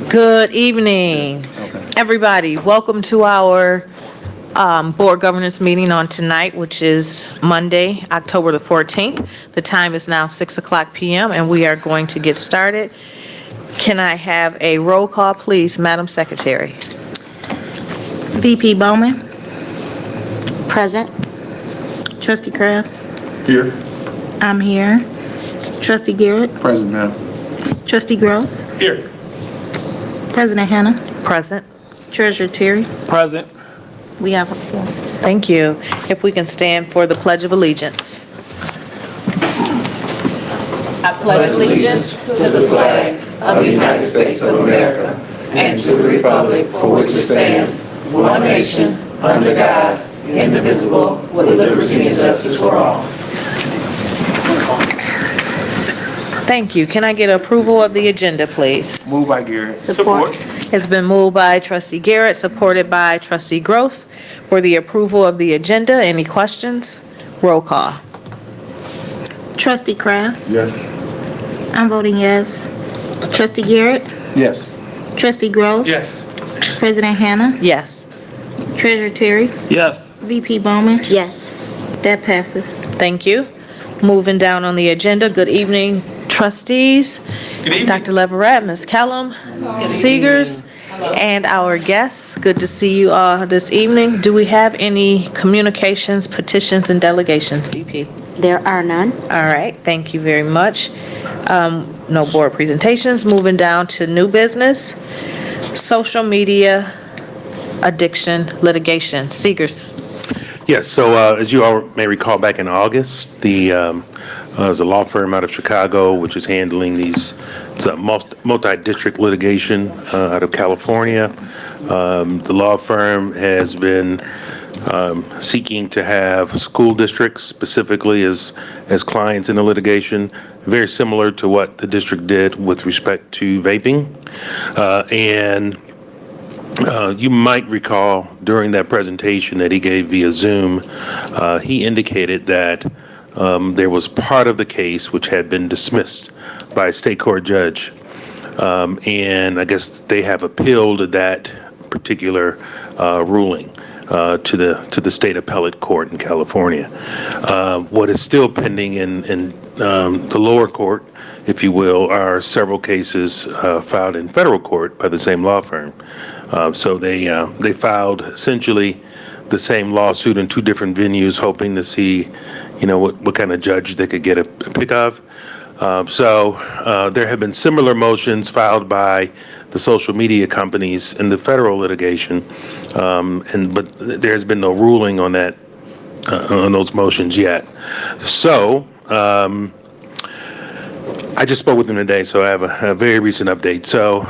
Good evening, everybody. Welcome to our board governance meeting on tonight, which is Monday, October the 14th. The time is now 6:00 p.m. and we are going to get started. Can I have a roll call, please, Madam Secretary? VP Bowman, Present. Trustee Kraft, Here. I'm here. Trustee Garrett, Present, ma'am. Trustee Gross, Here. President Hannah, Present. Treasurer Terry. Present. We have a quorum. Thank you. If we can stand for the Pledge of Allegiance. I pledge allegiance to the flag of the United States of America and to the republic for which it stands, one nation, under God, indivisible, with liberty and justice for all. Thank you. Can I get approval of the agenda, please? Moved by Garrett. Support. It's been moved by Trustee Garrett, supported by Trustee Gross for the approval of the agenda. Any questions? Roll call. Trustee Kraft, Yes. I'm voting yes. Trustee Garrett, Yes. Trustee Gross. Yes. President Hannah, Yes. Treasurer Terry, Yes. VP Bowman. Yes. That passes. Thank you. Moving down on the agenda, good evening, trustees. Good evening. Dr. Leverett, Ms. Kellum, Seegers, and our guests. Good to see you all this evening. Do we have any communications, petitions, and delegations, VP? There are none. All right, thank you very much. No board presentations. Moving down to new business, social media addiction litigation. Seegers. Yes, so as you all may recall, back in August, there's a law firm out of Chicago which is handling these multi-district litigation out of California. The law firm has been seeking to have school districts specifically as clients in the litigation, very similar to what the district did with respect to vaping. You might recall during that presentation that he gave via Zoom, he indicated that there was part of the case which had been dismissed by a state court judge. And I guess they have appealed that particular ruling to the state appellate court in California. What is still pending in the lower court, if you will, are several cases filed in federal court by the same law firm. So they filed essentially the same lawsuit in two different venues, hoping to see, what kind of judge they could get a pick of. So there have been similar motions filed by the social media companies in the federal litigation, but there has been no ruling on that on those motions yet. So I just spoke with him today, so I have a very recent update. So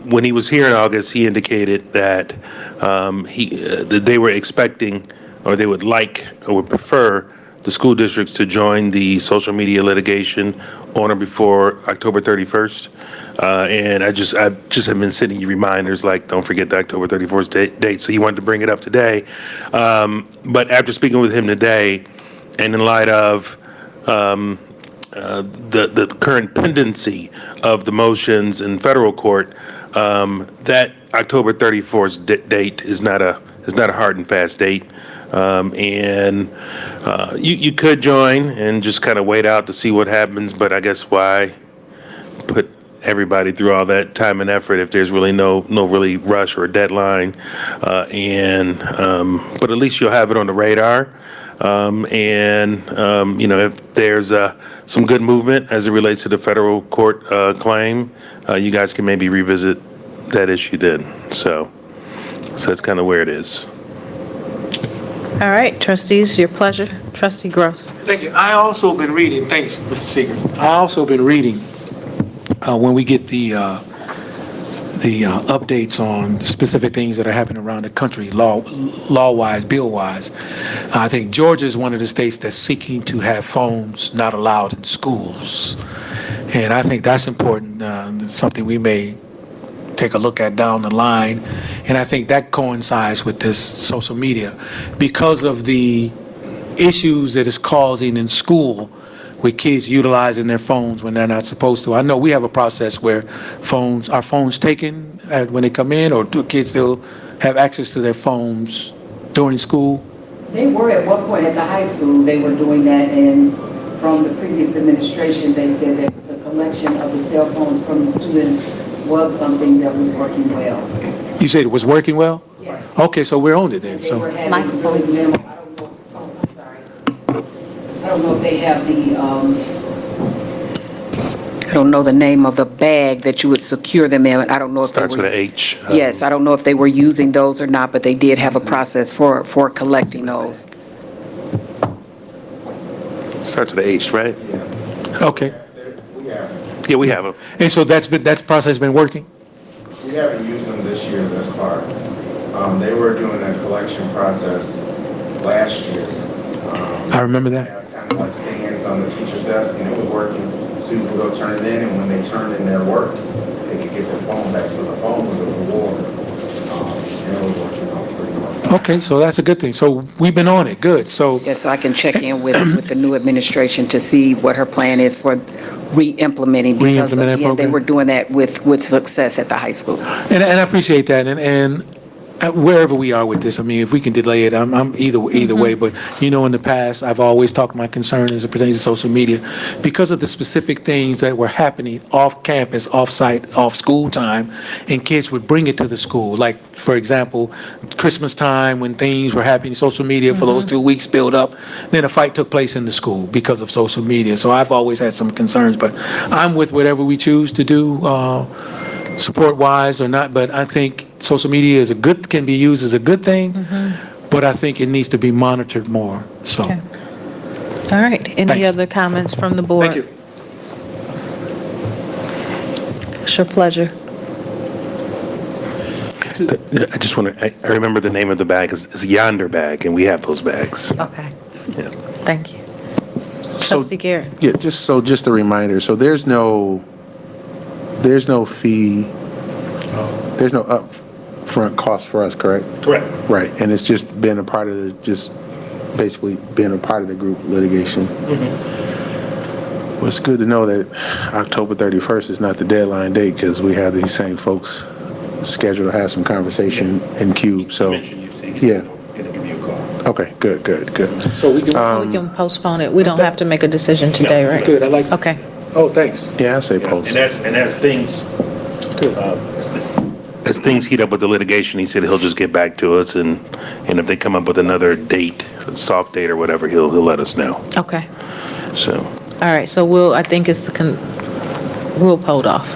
when he was here in August, he indicated that that they were expecting, or they would like, or would prefer the school districts to join the social media litigation on or before October 31st. And I just have been sending you reminders like, don't forget the October 31st date. So he wanted to bring it up today. But after speaking with him today, and in light of the current pendency of the motions in federal court, that October 31st date is not a hard and fast date. And you could join and just kind of wait out to see what happens, but I guess why put everybody through all that time and effort if there's really no really rush or deadline. But at least you'll have it on the radar. If there's some good movement as it relates to the federal court claim, you guys can maybe revisit that issue then. So that's kind of where it is. All right, trustees, your pleasure. Trustee Gross. Thank you. I also been reading, thanks, Mr. Seeger. I also been reading when we get the updates on specific things that are happening around the country, law-wise, bill-wise. I think Georgia is one of the states that's seeking to have phones not allowed in schools. And I think that's important, something we may take a look at down the line. And I think that coincides with this social media because of the issues that it's causing in school with kids utilizing their phones when they're not supposed to. I know we have a process where our phones taken when they come in, or do kids still have access to their phones during school? They were at one point at the high school, they were doing that, and from the previous administration, they said that the collection of the cell phones from the students was something that was working well. You said it was working well? Yes. Okay, so we're on it then. They were So having really minimal, I don't know, oh, I'm sorry. I don't know if they have I don't know the name of the bag that you would secure them in. I don't know if they Starts with an were. H. Yes, I don't know if they were using those or not, but they did have a process for collecting those. Starts with an H, right? okay, Yeah, we have them. and so that process been working. We haven't used them this year thus far. They were doing a collection process last year. I remember that. Have kind of like stands on the teacher's desk, and it was working. Students would go turn it in, and when they turned in their work, they could get their phone back. So the phone was a reward, and it was working out pretty well. Okay, so that's a good thing. So we've been on it. Good. So Yes, so I can check in with the new administration to see what her plan is for re-implementing. Because Re-implement that again, they program? were doing that with success at the high school. And I appreciate that, and wherever we are with this, I mean, if we can delay it, I'm either way. But in the past, I've always talked my concern as it pertains to social media, because of the specific things that were happening off campus, off site, off school time, and kids would bring it to the school. Like, for example, Christmas time, when things were happening, social media for those 2 weeks built up, then a fight took place in the school because of social media. So I've always had some concerns, but I'm with whatever we choose to do, support-wise or not, but I think social media can be used as a good thing, but I think it needs to be monitored more, so. Okay. All right, any Thanks. other comments from the board? Thank you. It's your pleasure. I just want to, I remember the name of the bag is Yonder Bag, and we have those bags. Okay, Yeah. thank you. So- Trustee Garrett? Yeah, just a reminder, so there's no fee, there's no upfront cost for us, correct? Correct. Right, and it's just been a part of basically being a part of the group litigation. Well, it's good to know that October 31st is not the deadline date, because we have these same folks scheduled to have some conversation in Cube, so. Yeah. Gonna give you a call. Okay, good. So we can, We can postpone it. We don't have to make a decision today, right? good, I like, Okay. oh, thanks. Yeah, I say post. And as things, Good. as things heat up with the litigation, he said he'll just get back to us, and if they come up with another date, a soft date or whatever, he'll let us know. Okay. So, All right, so I think it's we'll hold off.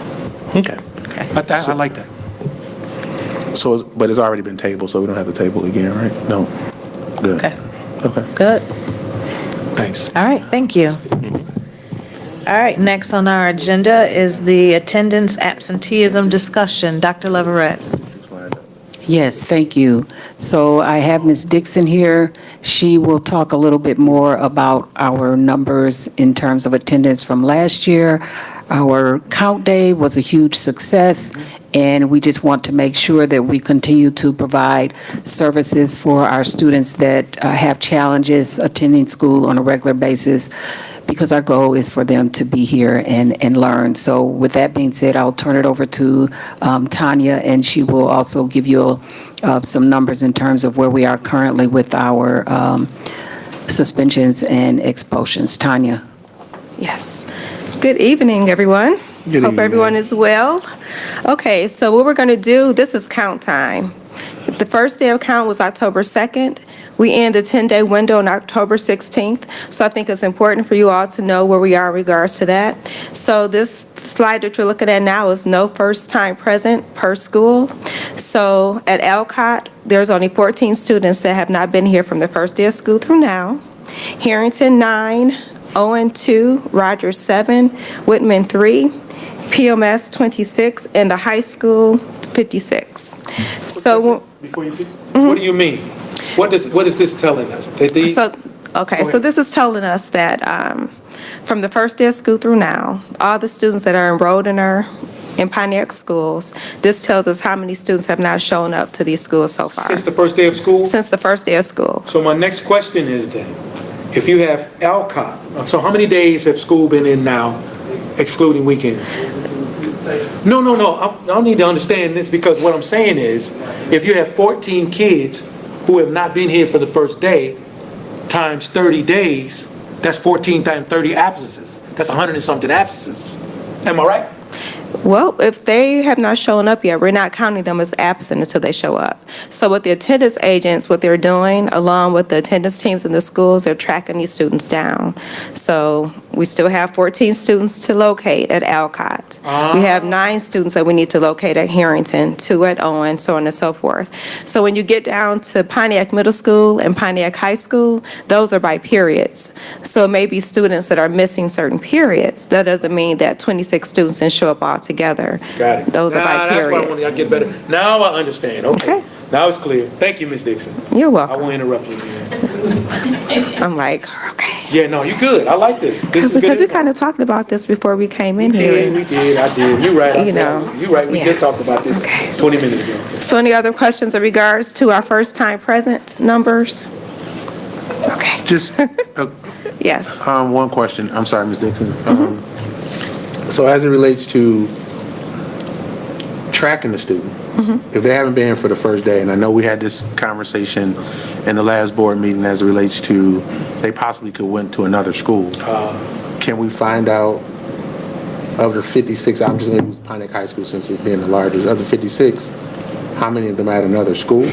okay. Okay. I like that. So, but it's already been tabled, so we don't have to table again, right? No. Good. Okay. Okay. Good. Thanks. All right, thank you. All right, next on our agenda is the attendance absenteeism discussion. Dr. Leverett. Yes, thank you. So I have Ms. Dixon here. She will talk a little bit more about our numbers in terms of attendance from last year. Our count day was a huge success, and we just want to make sure that we continue to provide services for our students that have challenges attending school on a regular basis, because our goal is for them to be here and learn. So with that being said, I'll turn it over to Tanya, and she will also give you some numbers in terms of where we are currently with our suspensions and expulsions. Tanya? Yes. Good evening, everyone. Good Hope evening. everyone is well. Okay, so what we're going to do, this is count time. The first day of count was October 2nd. We end the 10-day window on October 16th. So I think it's important for you all to know where we are in regards to that. So this slide that you're looking at now is no first time present per school. So at Alcott, there's only 14 students that have not been here from the first day of school through now. Harrington, 9. Owen, 2. Rogers, 7. Whitman, 3. PMS, 26. And the high school, 56. So, Before you, what do you mean? What is this telling us? That these, so this is telling us that from the first day of school through now, all the students that are enrolled in Pontiac schools, this tells us how many students have not shown up to these schools so far. since the first day of school? Since the first day of school. So my next question is then, if you have Alcott, so how many days have school been in now, excluding weekends? No, I need to understand this, because what I'm saying is, if you have 14 kids who have not been here for the first day, times 30 days, that's 14 times 30 absences. That's 100 and something absences. Am I right? Well, if they have not shown up yet, we're not counting them as absent until they show up. So with the attendance agents, what they're doing, along with the attendance teams in the schools, they're tracking these students down. So we still have 14 students to locate at Alcott. We have 9 students that we need to locate at Harrington, 2 at Owen, so on and so forth. So when you get down to Pontiac Middle School and Pontiac High School, those are by periods. So it may be students that are missing certain periods. That doesn't mean that 26 students didn't show up all together. Got it. Those are by That's what I periods. want to get better. Now I understand. Okay. Okay. Now it's clear. Thank you, Ms. Dixon. You're I welcome. won't interrupt you again. I'm like, okay. Yeah, no, you're good. I like this. This is good. Because we kind of talked about this before we came in Yeah, here. we did. I did. You're right. You know, You're right. We yeah. just talked about this Okay. 20 minutes ago. So any other questions in regards to our first time present numbers? Okay, Just yes. one question. I'm sorry, Ms. Dixon. So as it relates to tracking the student, if they haven't been here for the first day, and I know we had this conversation in the last board meeting as it relates to they possibly could went to another school. Can we find out of the 56, I'm just going to use Pontiac High School since it's being the largest, of the 56, how many of them at another school?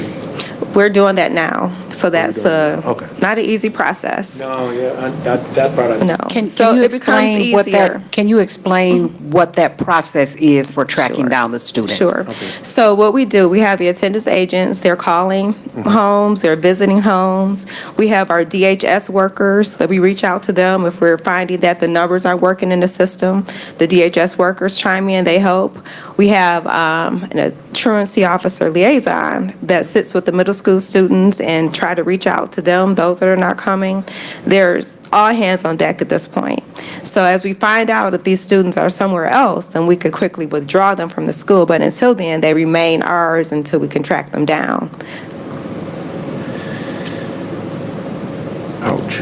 We're doing that now, so that's Okay. not an easy process. No, yeah, that's that part. No. Can So you it becomes explain what easier. that, can you explain what that process is for tracking Sure. down the students? Sure. So what we do, we have the attendance agents, they're calling homes, they're visiting homes. We have our DHS workers that we reach out to them if we're finding that the numbers are working in the system. The DHS workers chime in, they help. We have a truancy officer liaison that sits with the middle school students and try to reach out to them, those that are not coming. There's all hands on deck at this point. So as we find out if these students are somewhere else, then we could quickly withdraw them from the school. But until then, they remain ours until we can track them down. Ouch.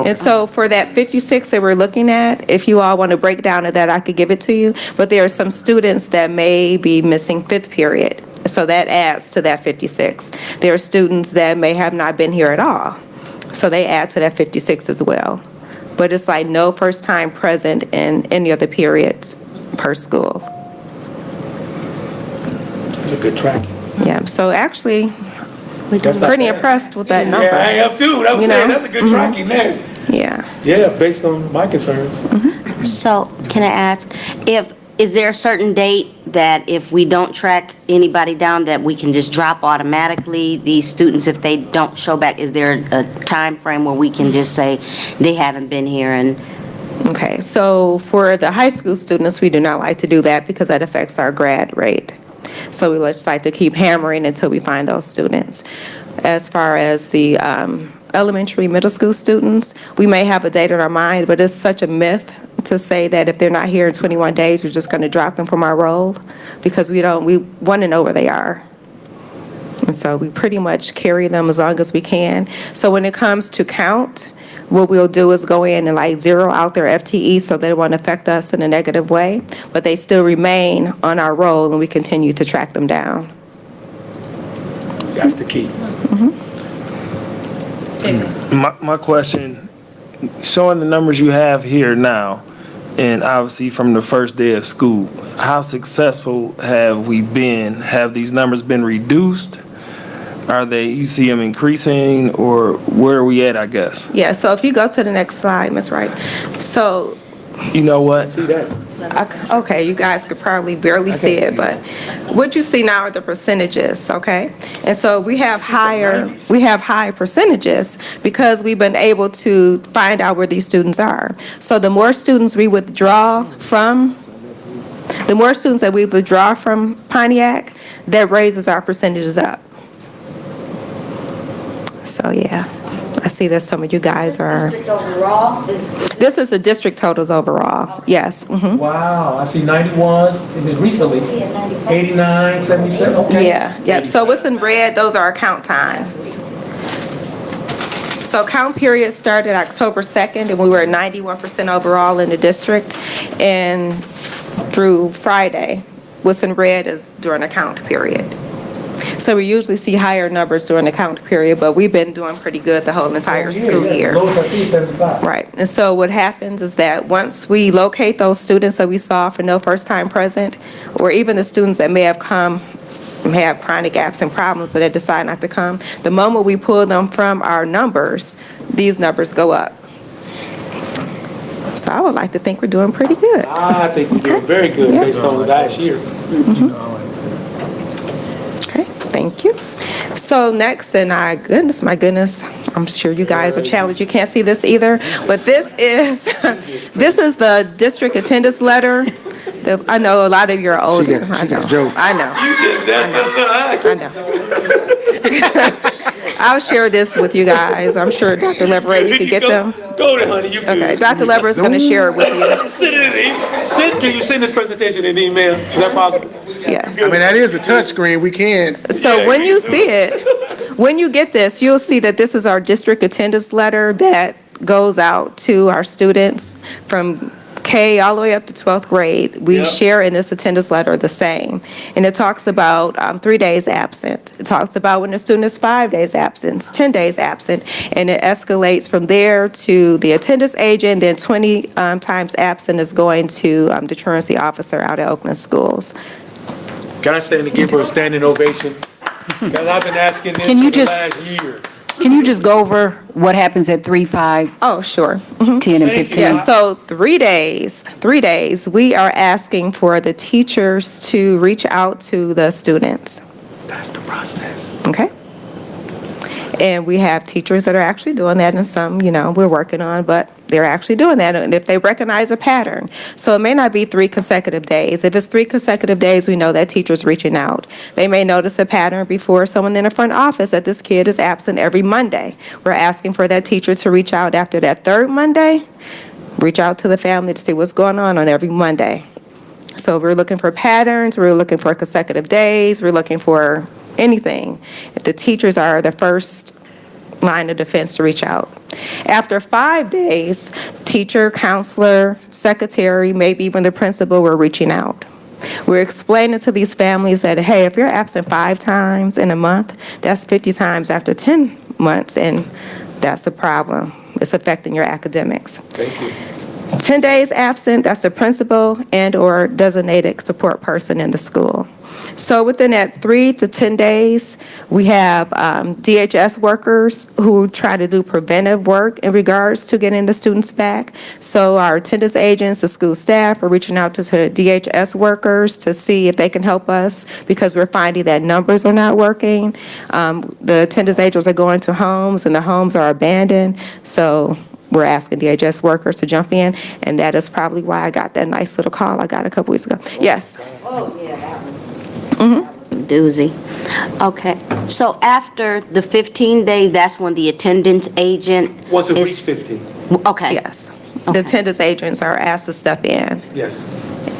And so for that 56 that we're looking at, if you all want to break down of that, I could give it to you. But there are some students that may be missing 5th period. So that adds to that 56. There are students that may have not been here at all. So they add to that 56 as well. But it's like no first time present in any of the periods per school. It's a good track. Yeah, so actually, That's not pretty bad. impressed with that number. Yeah, I am too. I'm You saying know? that's a good tracking there. Yeah. Yeah, based on my concerns. So can I ask, is there a certain date that if we don't track anybody down, that we can just drop automatically these students if they don't show back? Is there a time frame where we can just say they haven't been here and? Okay, so for the high school students, we do not like to do that because that affects our grad rate. So we just like to keep hammering until we find those students. As far as the elementary, middle school students, we may have a date in our mind, but it's such a myth to say that if they're not here in 21 days, we're just going to drop them from our roll, because we want to know where they are. And so we pretty much carry them as long as we can. So when it comes to count, what we'll do is go in and like zero out their FTE so they won't affect us in a negative way, but they still remain on our roll and we continue to track them down. That's the key. My question, showing the numbers you have here now, and obviously from the first day of school, how successful have we been? Have these numbers been reduced? Are they, you see them increasing, or where are we at, I guess? Yeah, so if you go to the next slide, Ms. Wright. So, You know what? See that? okay, you guys could probably barely see it, but what you see now are the percentages, okay? And so we have high percentages because we've been able to find out where these students are. So the more students we withdraw from, Pontiac, that raises our percentages up. So, yeah, I see that some of you guys are, District overall this is the district totals overall, yes. Mhm. Wow, I see 91s, and then recently, 89, 77, okay. Yeah, yep, so what's in red, those are our count times. So count period started October 2nd, and we were at 91% overall in the district. And through Friday, what's in red is during the count period. So we usually see higher numbers during the count period, but we've been doing pretty good the whole entire school year. Lowest I see is 75. Right, and so what happens is that once we locate those students that we saw for no first time present, or even the students that may have come, may have chronic absent problems, so they decide not to come, the moment we pull them from our numbers, these numbers go up. So I would like to think we're doing pretty good. I think we're doing very good based on last year. Okay, thank you. So next, and my goodness, I'm sure you guys are challenged. You can't see this either, but this is the district attendance letter. I know a lot of you are older. I know. I know. I'll share this with you guys. I'm sure Dr. Leverett, you can get them. Go there, honey. You Okay, Dr. Leverett's going to share it with you. Can you send this presentation in email? Is that possible? Yes. I mean, that is a touch screen. We can. So when you see it, when you get this, you'll see that this is our district attendance letter that goes out to our students from K all the way up to 12th grade. We share in this attendance letter the same. And it talks about 3 days absent. It talks about when the student is 5 days absent, 10 days absent, and it escalates from there to the attendance agent, then 20 times absent is going to the truancy officer out at Oakland schools. Can I stand and give her a standing ovation? Because I've been asking this Can you for the just- last year. Can you just go over what happens at 3, 5, Oh, sure. 10, and 15? Yeah, so 3 days, we are asking for the teachers to reach out to the students, That's the process. okay? And we have teachers that are actually doing that, and some, we're working on, but they're actually doing that, and if they recognize a pattern. So it may not be 3 consecutive days. If it's 3 consecutive days, we know that teacher's reaching out. They may notice a pattern before someone in the front office that this kid is absent every Monday. We're asking for that teacher to reach out after that 3rd Monday, reach out to the family to see what's going on every Monday. So we're looking for patterns, we're looking for consecutive days, we're looking for anything. If the teachers are the first line of defense to reach out. After 5 days, teacher, counselor, secretary, maybe even the principal were reaching out. We're explaining to these families that, hey, if you're absent 5 times in a month, that's 50 times after 10 months, and that's a problem. It's affecting your academics. Thank you. 10 days absent, that's the principal and/or designated support person in the school. So within that 3 to 10 days, we have DHS workers who try to do preventive work in regards to getting the students back. So our attendance agents, the school staff are reaching out to DHS workers to see if they can help us because we're finding that numbers are not working. The attendance agents are going to homes and the homes are abandoned. So we're asking DHS workers to jump in, and that is probably why I got that nice little call I got a couple weeks ago. Yes. Oh, yeah, that one. Doozy. Okay, so after the 15 days, that's when the attendance agent Once it is- reaches 15. Okay. Yes. The Okay. attendance agents are asked to step in Yes.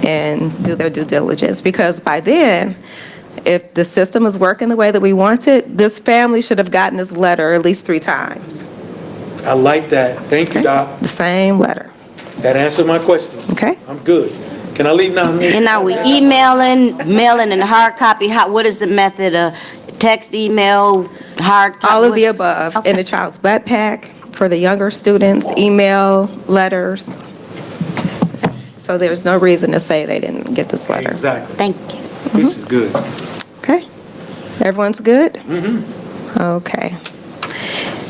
and do their due diligence, because by then, if the system is working the way that we want it, this family should have gotten this letter at least 3 times. I like that. Thank you, Doc. The same letter, That answered my question. okay? I'm good. Can I leave now? And are we mailing and hard copy? What is the method of text, email, hard copy? All of the above, in the child's backpack, for the younger students, email, letters. So there's no reason to say they didn't get this letter. Exactly. Thank you. This is good. Okay? Everyone's good? Okay.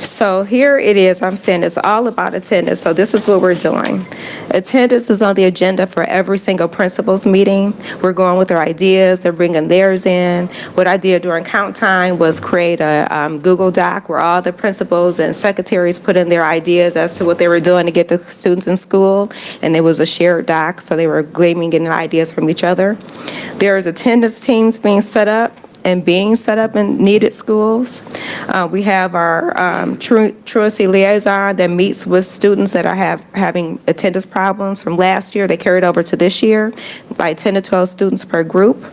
So here it is, I'm saying it's all about attendance, so this is what we're doing. Attendance is on the agenda for every single principal's meeting. We're going with their ideas, they're bringing theirs in. What I did during count time was create a Google Doc where all the principals and secretaries put in their ideas as to what they were doing to get the students in school, and it was a shared doc, so they were gleaming, getting ideas from each other. There's attendance teams being set up in needed schools. We have our truancy liaison that meets with students that are having attendance problems from last year. They carried over to this year, by 10 to 12 students per group.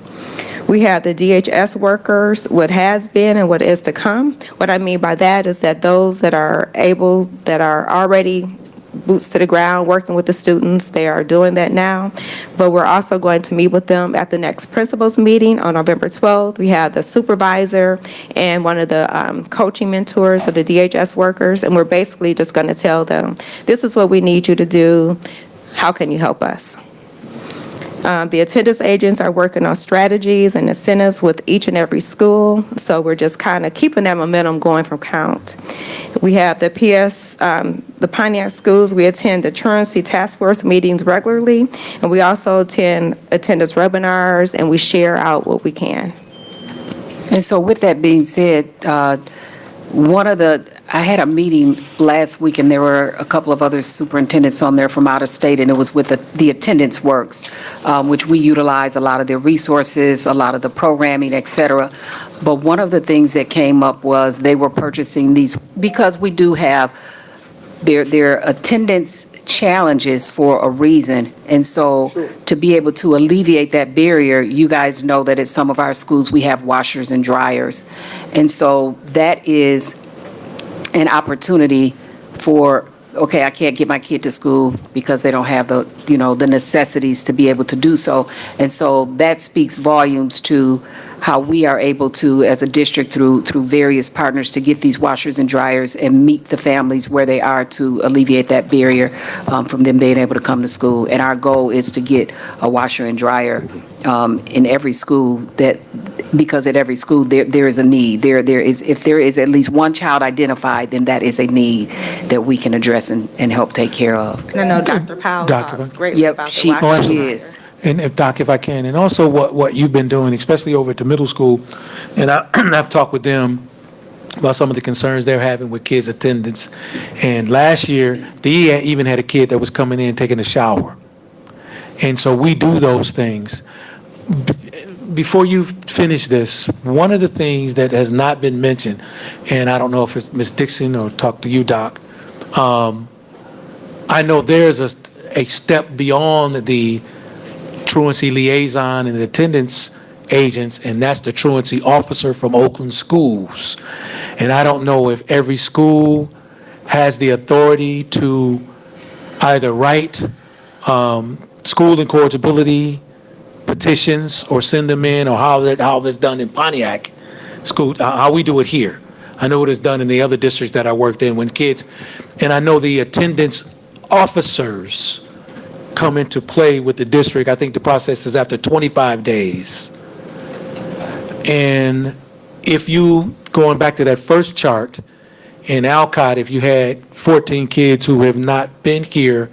We have the DHS workers, what has been and what is to come. What I mean by that is that those that are able, that are already boots to the ground, working with the students, they are doing that now. But we're also going to meet with them at the next principals meeting on November 12th. We have the supervisor and one of the coaching mentors of the DHS workers, and we're basically just going to tell them, this is what we need you to do. How can you help us? The attendance agents are working on strategies and incentives with each and every school, so we're just kind of keeping that momentum going from count. We have the the Pontiac schools, we attend the truancy task force meetings regularly, and we also attend attendance webinars, and we share out what we can. And so with that being said, I had a meeting last week, and there were a couple of other superintendents on there from out of state, and it was with the Attendance Works, which we utilize a lot of their resources, a lot of the programming, et cetera. But one of the things that came up was they were purchasing these, because we do have their attendance challenges for a reason. And so to be able to alleviate that barrier, you guys know that at some of our schools, we have washers and dryers. And so that is an opportunity for, okay, I can't get my kid to school because they don't have the necessities to be able to do so. And so that speaks volumes to how we are able to, as a district, through various partners, to get these washers and dryers and meet the families where they are to alleviate that barrier from them being able to come to school. And our goal is to get a washer and dryer in every school, because at every school there is a need. If there is at least one child identified, then that is a need that we can address and help take care of. And I know Dr. Powell talks greatly Yep, about the she washers. is. And if, Doc, if I can, and also what you've been doing, especially over at the middle school, and I've talked with them about some of the concerns they're having with kids' attendance. And last year, they even had a kid that was coming in taking a shower. And so we do those things. Before you finish this, one of the things that has not been mentioned, and I don't know if it's Ms. Dixon or talk to you, Doc, I know there's a step beyond the truancy liaison and the attendance agents, and that's the truancy officer from Oakland schools. And I don't know if every school has the authority to either write school incorrigibility petitions or send them in, or how that's done in Pontiac school, how we do it here. I know it is done in the other districts that I worked in when kids, and I know the attendance officers come into play with the district. I think the process is after 25 days. And if you, going back to that first chart, in Alcott, if you had 14 kids who have not been here,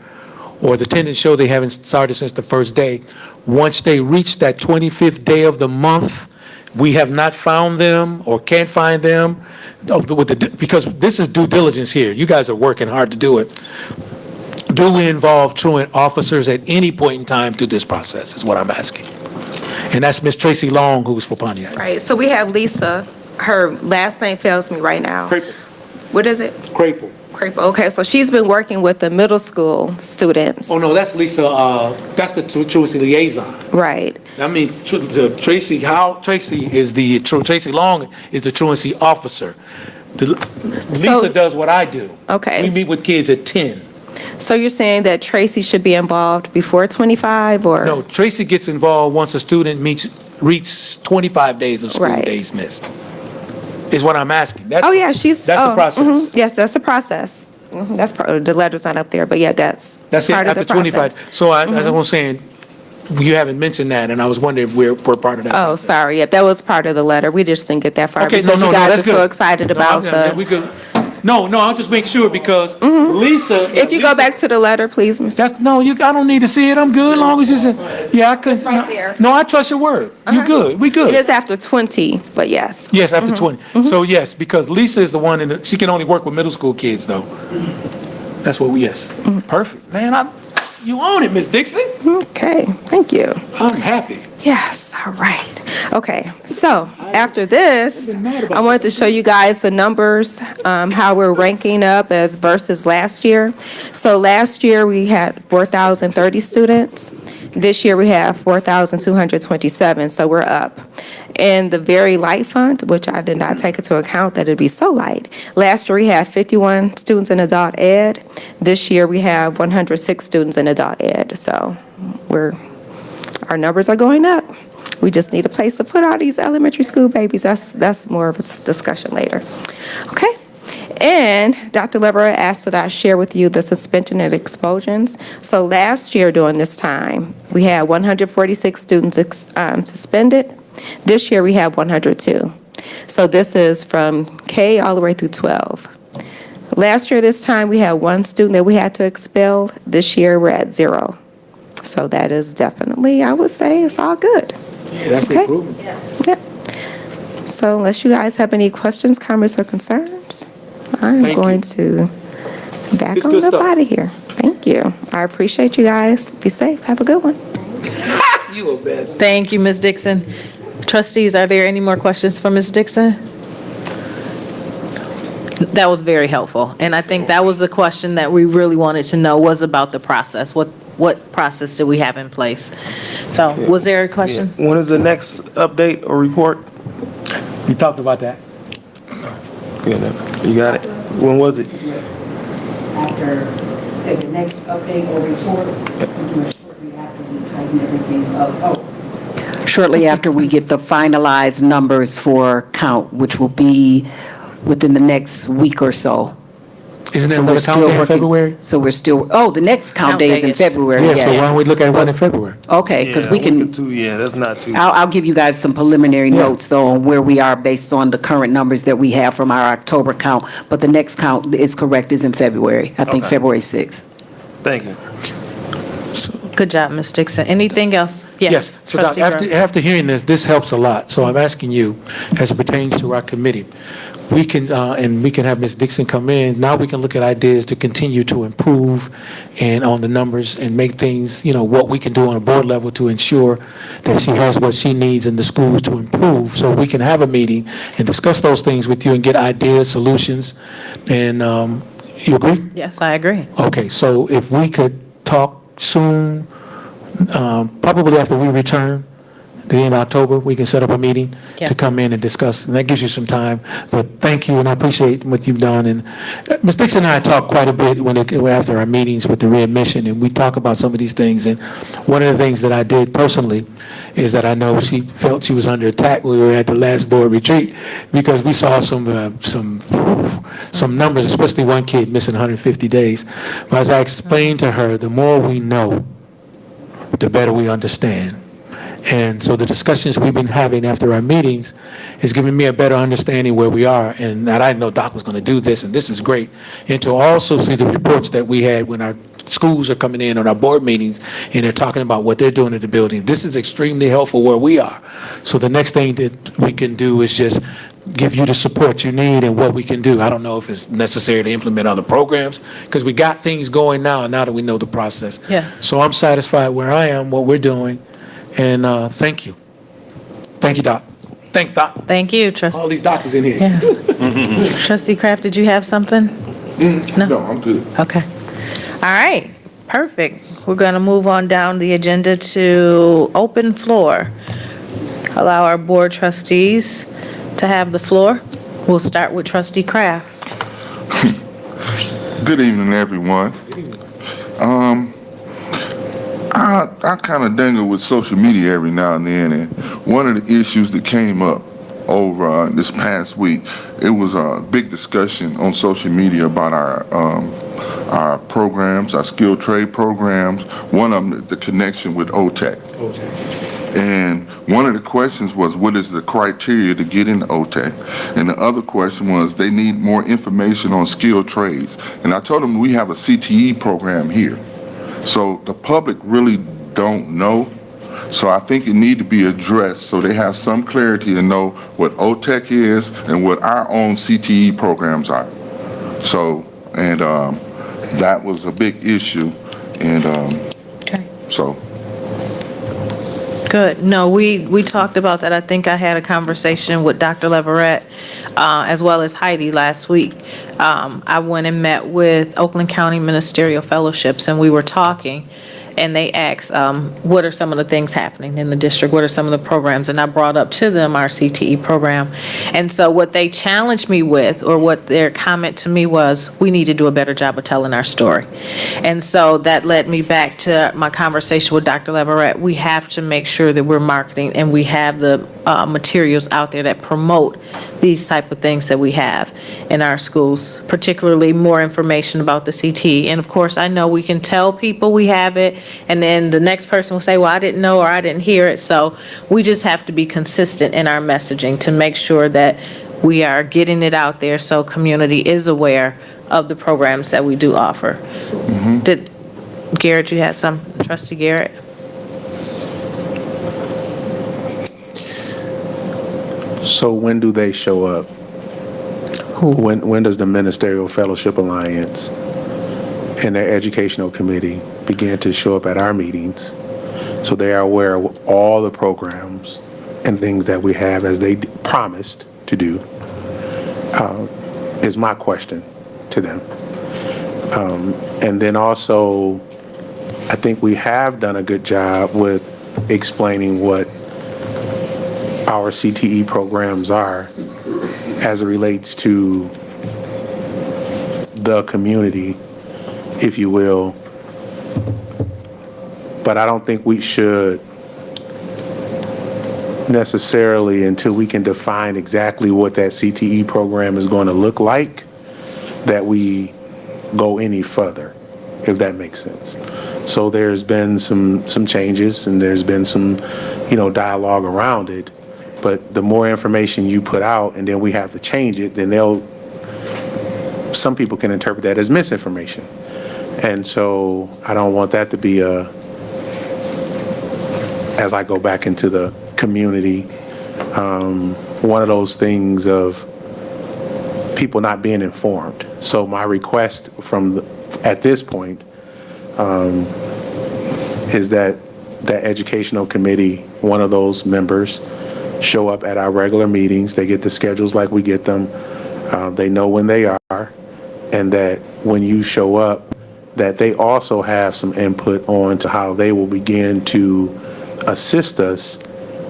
or the attendance show they haven't started since the first day, once they reach that 25th day of the month, we have not found them or can't find them, because this is due diligence here. You guys are working hard to do it. Do we involve truant officers at any point in time through this process, is what I'm asking. And that's Miss Tracy Long, who's for Pontiac. Right, so we have Lisa, her last name fails me right now. Crapel. What is it? Crapel. Crapel, okay, so she's been working with the middle school students. Oh, no, that's Lisa, that's the truancy liaison. Right, I mean, Tracy Long is the truancy officer. Lisa does what I do. Okay. We meet with kids at 10. so you're saying that Tracy should be involved before 25, or? No, Tracy gets involved once a student reaches 25 days of school Right. days missed, is what I'm asking. Oh, yeah, she's. That's the process. Yes, that's the process. That's part, the letter's not up there, but yeah, that's That's it, part of after the 25. process. So as I was saying, you haven't mentioned that, and I was wondering if we're part of that. Oh, sorry, yeah, that was part of the letter. We just didn't get that far. Okay, because no, you guys that's are so good. excited No, about yeah, we the, could. No, I'll just make sure, because Lisa. if you go back to the letter, please, Ms. That's, no, I don't need to see it, I'm good, as long as you say, yeah, I couldn't. right there. No, I trust your word, you good, we good. It is after 20, but yes. Yes, after 20. So yes, because Lisa is the one, she can only work with middle school kids, though. That's what yes. Perfect, man, you own it, Miss Dixon. Okay, thank you. I'm happy. Yes, all right. Okay, so after this, I wanted to show you guys the numbers, how we're ranking up as versus last year. So last year, we had 4,030 students. This year, we have 4,227, so we're up. And the very light fund, which I did not take into account that it'd be so light. Last year, we had 51 students in adult ed. This year, we have 106 students in adult ed. So our numbers are going up. We just need a place to put all these elementary school babies. That's more of a discussion later. Okay. And Dr. Leverett asked that I share with you the suspension and expulsions. So last year during this time, we had 146 students suspended. This year we have 102. So this is from K all the way through 12. Last year this time we had one student that we had to expel. This year we're at 0. So that is definitely, I would say, it's all good. Yeah, that's Okay. improvement. Yep. So unless you guys have any questions, comments, or concerns, I'm Thank you. going to back It's on good up stuff. out of here. Thank you. I appreciate you guys. Be safe. Have a good one. You are best. Thank you, Ms. Dixon. Trustees, are there any more questions for Ms. Dixon? That was very helpful, and I think that was the question that we really wanted to know, was about the process. What process do we have in place? So, was there a question? When is the next update or report? We talked about that. You got it? When was it? After, say, the next update or report, we do it shortly after we tighten everything up. Shortly after we get the finalized numbers for count, which will be within the next week or so. Isn't there So we're another still count day in working- February? So we're still, the next count Count day day is in is- February, Yeah, so why yes. don't we look at one in February? Okay, because Yeah, we a week or can, two, yeah, that's not too. I'll give you guys some preliminary Yeah. notes, though, on where we are based on the current numbers that we have from our October count. But the next count is correct, is in February, I think Okay. February 6th. Thank you. Good job, Ms. Dixon. Anything else? Yes. So Doc, Trustee Grove. after hearing this helps a lot. So I'm asking you, as it pertains to our committee, we can, and we can have Ms. Dixon come in. Now we can look at ideas to continue to improve and on the numbers and make things, what we can do on a board level to ensure that she has what she needs in the schools to improve. So we can have a meeting and discuss those things with you and get ideas, solutions. And you agree? Yes, I agree. Okay, so if we could talk soon, probably after we return, the end of October, we can set up a meeting to Yes. come in and discuss, and that gives you some time. But thank you, and I appreciate what you've done. And Ms. Dixon and I talk quite a bit after our meetings with the readmission, and we talk about some of these things. And one of the things that I did personally is that I know she felt she was under attack when we were at the last board retreat, because we saw some numbers, especially one kid missing 150 days. But as I explained to her, the more we know, the better we understand. And so the discussions we've been having after our meetings is giving me a better understanding where we are, and that I know Doc was going to do this, and this is great. And to also see the reports that we had when our schools are coming in on our board meetings, and they're talking about what they're doing in the building. This is extremely helpful where we are. So the next thing that we can do is just give you the support you need and what we can do. I don't know if it's necessary to implement other programs, because we got things going now that we know the process. Yeah. So I'm satisfied where I am, what we're doing. And thank you. Thank you, Doc. Thanks, Doc. Thank you, All Trustee. these doctors in here. Yes. Trustee Kraft, did you have something? No, I'm good. Okay. All right, perfect. We're going to move on down the agenda to open floor. Allow our board trustees to have the floor. We'll start with Trustee Kraft. Good evening, everyone. I kind of dangle with social media every now and then, and one of the issues that came up over this past week, it was a big discussion on social media about our programs, our skilled trade programs. One of them, the connection with OTEC. And one of the questions was, what is the criteria to get into OTEC? And the other question was, they need more information on skilled trades. And I told them we have a CTE program here. So the public really don't know. So I think it need to be addressed so they have some clarity to know what OTEC is and what our own CTE programs are. So, and that was a big issue. And Okay. so. Good. No, we talked about that. I think I had a conversation with Dr. Leverett, as well as Heidi last week. I went and met with Oakland County Ministerial Fellowships, and we were talking. and they asked, what are some of the things happening in the district? What are some of the programs? And I brought up to them our CTE program. And so what they challenged me with, or what their comment to me was, we need to do a better job of telling our story. And so that led me back to my conversation with Dr. Leverett. We have to make sure that we're marketing and we have the materials out there that promote these type of things that we have in our schools, particularly more information about the CTE. And of course, I know we can tell people we have it, and then the next person will say, well, I didn't know, or I didn't hear it. So we just have to be consistent in our messaging to make sure that we are getting it out there so community is aware of the programs that we do offer. Did, Garrett, you had some, Trustee Garrett? So when do they show up? Who? When does the Ministerial Fellowship Alliance and their educational committee begin to show up at our meetings so they are aware of all the programs and things that we have as they promised to do, is my question to them. And then also, I think we have done a good job with explaining what our CTE programs are as it relates to the community, if you will. But I don't think we should necessarily, until we can define exactly what that CTE program is going to look like, that we go any further, if that makes sense. So there's been some changes, and there's been some, dialogue around it. But the more information you put out and then we have to change it, then some people can interpret that as misinformation. And so I don't want that to be as I go back into the community, one of those things of people not being informed. So my request at this point is that educational committee, one of those members, show up at our regular meetings. They get the schedules like we get them. They know when they are, and that when you show up, that they also have some input on to how they will begin to assist us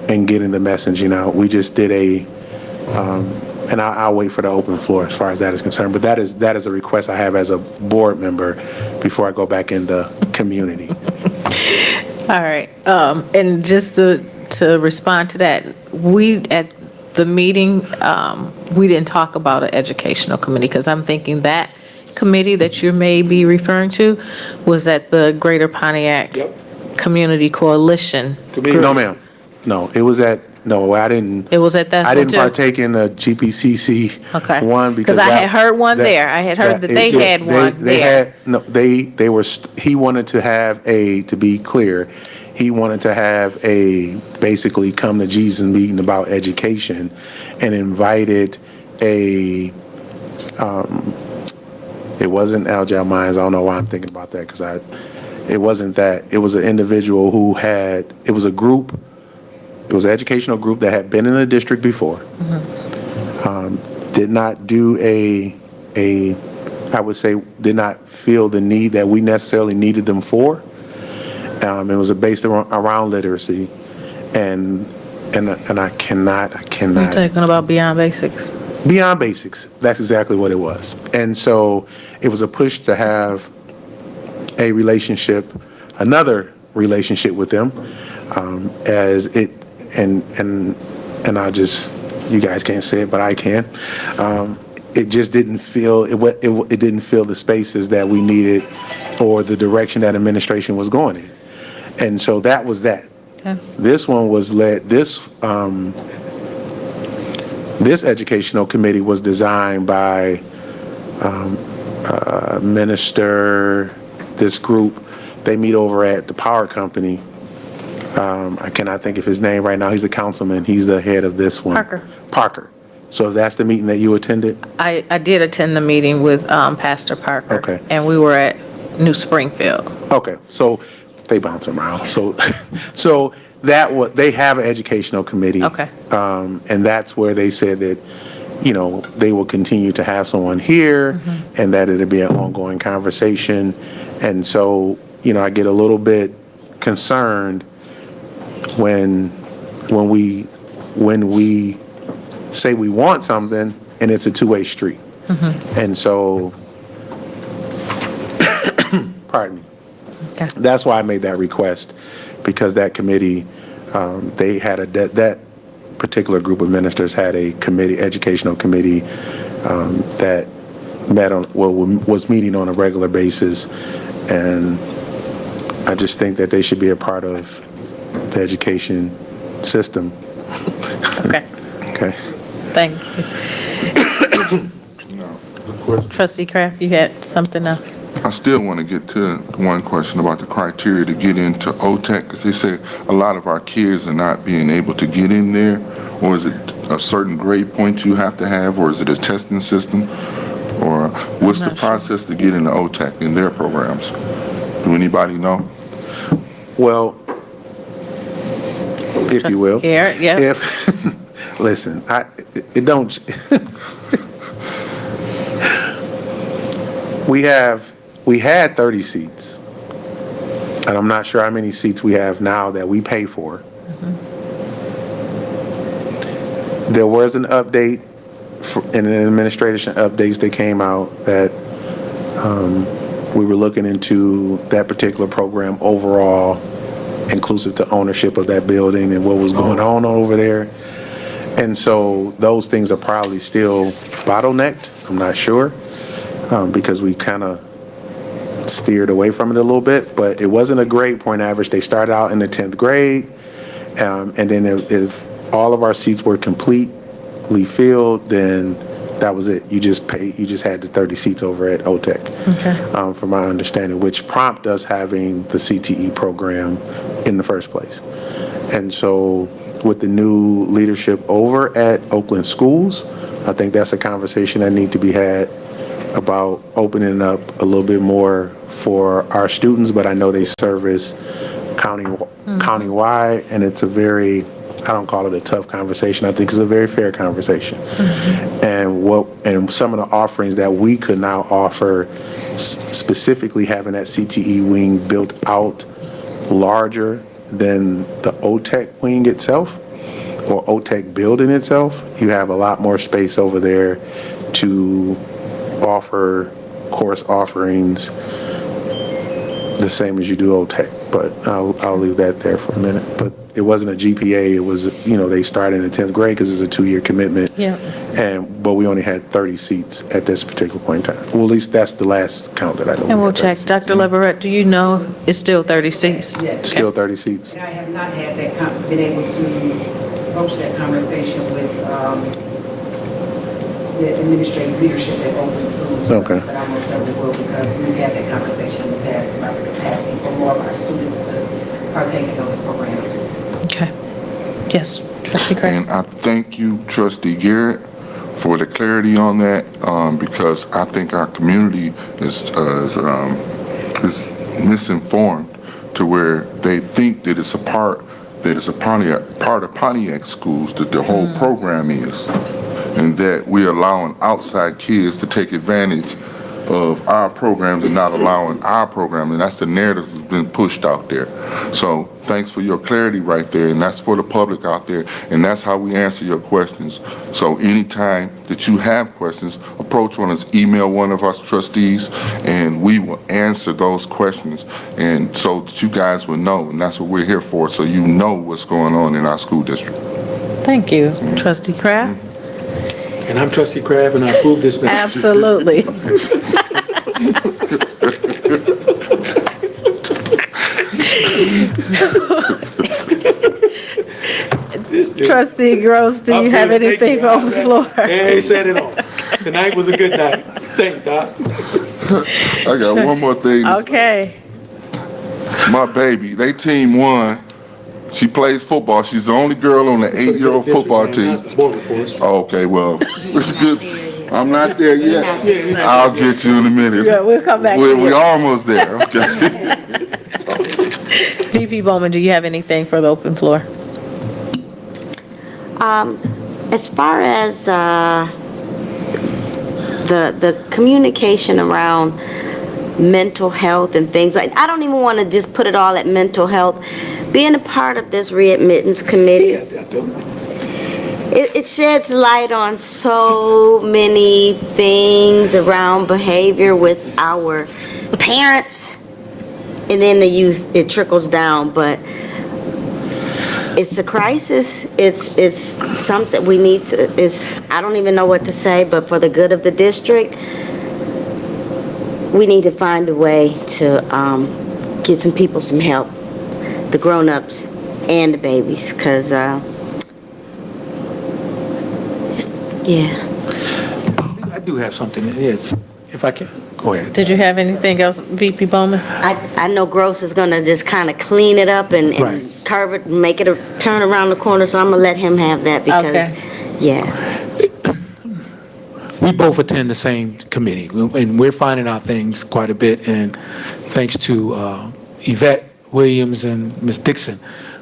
in getting the messaging out. We just did and I'll wait for the open floor as far as that is concerned, but that is a request I have as a board member before I go back in the community. All right, and just to respond to that, we, at the meeting, we didn't talk about an educational committee, because I'm thinking that committee that you may be referring to was at the Greater Pontiac Community Coalition. No, ma'am. No, it was at, no, I didn't. It was at that I one didn't too? partake in the GPCC one because I had heard one there. I had heard that they had one there. They were, he wanted to have to be clear, he wanted to have basically come to Jesus meeting about education, and invited it wasn't Al Mines. I don't know why I'm thinking about that, because it wasn't that. It was an individual who it was a group, it was an educational group that had been in the district before. Did not do I would say, did not feel the need that we necessarily needed them for. It was based around literacy, and I cannot. You're talking about Beyond Basics. Beyond Basics, that's exactly what it was. And so it was a push to have another relationship with them, as it, and I just, you guys can't say it, but I can. It just didn't feel, it didn't fill the spaces that we needed or the direction that administration was going in. And so that was that. Okay. This one was this educational committee was designed by minister, this group. They meet over at the power company. I cannot think of his name right now. He's a councilman. He's the head of this one. Parker. So if that's the meeting that you attended? I did attend the meeting with Pastor Parker. Okay. And we were at New Springfield. Okay, so they bounce around. So they have an educational committee. Okay. And that's where they said that, they will continue to have someone here, and that it'll be an ongoing conversation. And so, I get a little bit concerned when we say we want something and it's a two-way street. And so, pardon me. Okay. That's why I made that request, because that committee, they had that particular group of ministers had a committee, educational committee, that met on, well, was meeting on a regular basis. And I just think that they should be a part of the education system. Okay, Okay. thank you. Trustee Kraft, you had something else? I still want to get to one question about the criteria to get into OTEC, because they say a lot of our kids are not being able to get in there. Or is it a certain grade point you have to have, or is it a testing system? Or what's the process to get into OTEC in their programs? Do anybody know? Well, if you will. Garrett, yeah. If, listen, it don't, we had 30 seats, and I'm not sure how many seats we have now that we pay for. There was an update, in the administration updates that came out that we were looking into that particular program overall, inclusive to ownership of that building and what was going on over there. And so those things are probably still bottlenecked. I'm not sure, because we kind of steered away from it a little bit, but it wasn't a grade point average. They started out in the 10th grade, and then if all of our seats were completely filled, then that was it. You just had the 30 seats over at OTEC, from my understanding, which prompted us having the CTE program in the first place. And so with the new leadership over at Oakland Schools, I think that's a conversation that needs to be had about opening up a little bit more for our students, but I know they service county-wide, and it's a very, I don't call it a tough conversation. I think it's a very fair conversation. And some of the offerings that we could now offer, specifically having that CTE wing built out larger than the OTEC wing itself, or OTEC building itself, you have a lot more space over there to offer course offerings the same as you do OTEC. But I'll leave that there for a minute. But it wasn't a GPA. It was, they started in the 10th grade because it's a 2-year commitment. Yeah. But we only had 30 seats at this particular point in time. Well, at least that's the last count that I know. And we'll check. Dr. Leverett, do you know it's still 30 seats? Yes. Still 30 seats. And I have not had that, been able to broach that conversation with the administrative leadership at Oakland Schools. Okay. But I most certainly will, because we've had that conversation in the past about the capacity for more of our students to partake in those programs. Okay. Yes, Trustee Craig. And I thank you, Trustee Garrett, for the clarity on that, because I think our community is misinformed to where they think that it's a part of Pontiac schools, that the whole program is, and that we're allowing outside kids to take advantage of our programs and not allowing our program, and that's the narrative that's been pushed out there. So thanks for your clarity right there, and that's for the public out there, and that's how we answer your questions. So anytime that you have questions, approach one of us, email one of us trustees, and we will answer those questions, and so that you guys will know, and that's what we're here for, so you know what's going on in our school district. Thank you, Trustee Kraft. And I'm Trustee Kraft, and I approve this message. Absolutely. Trustee Gross, do you have anything on the floor? They said it all. Tonight was a good night. Thanks, Doc. I got one more thing. Okay. My baby, they team won. She plays football. She's the only girl on the 8-year-old football team. Oh, okay, well, it's good. I'm not there yet. I'll get you in a minute. Yeah, we'll come back to We're you. almost there, okay? VP Bowman, do you have anything for the open floor? As far as the communication around mental health and things like, I don't even want to just put it all at mental health. Being a part of this readmittance committee, it sheds light on so many things around behavior with our parents and then the youth. It trickles down, but it's a crisis. It's something we need to, I don't even know what to say, but for the good of the district, we need to find a way to get some people some help, the grown-ups and the babies, because, yeah. I do have something, yes, if I can, go ahead. Did you have anything else, VP Bowman? I know Gross is gonna just kind of clean it up and Right. curve it, and make it a turn around the corner, so I'm gonna let him have that because, Okay. yeah. We both attend the same committee, and we're finding out things quite a bit, and thanks to Yvette Williams and Ms. Dixon,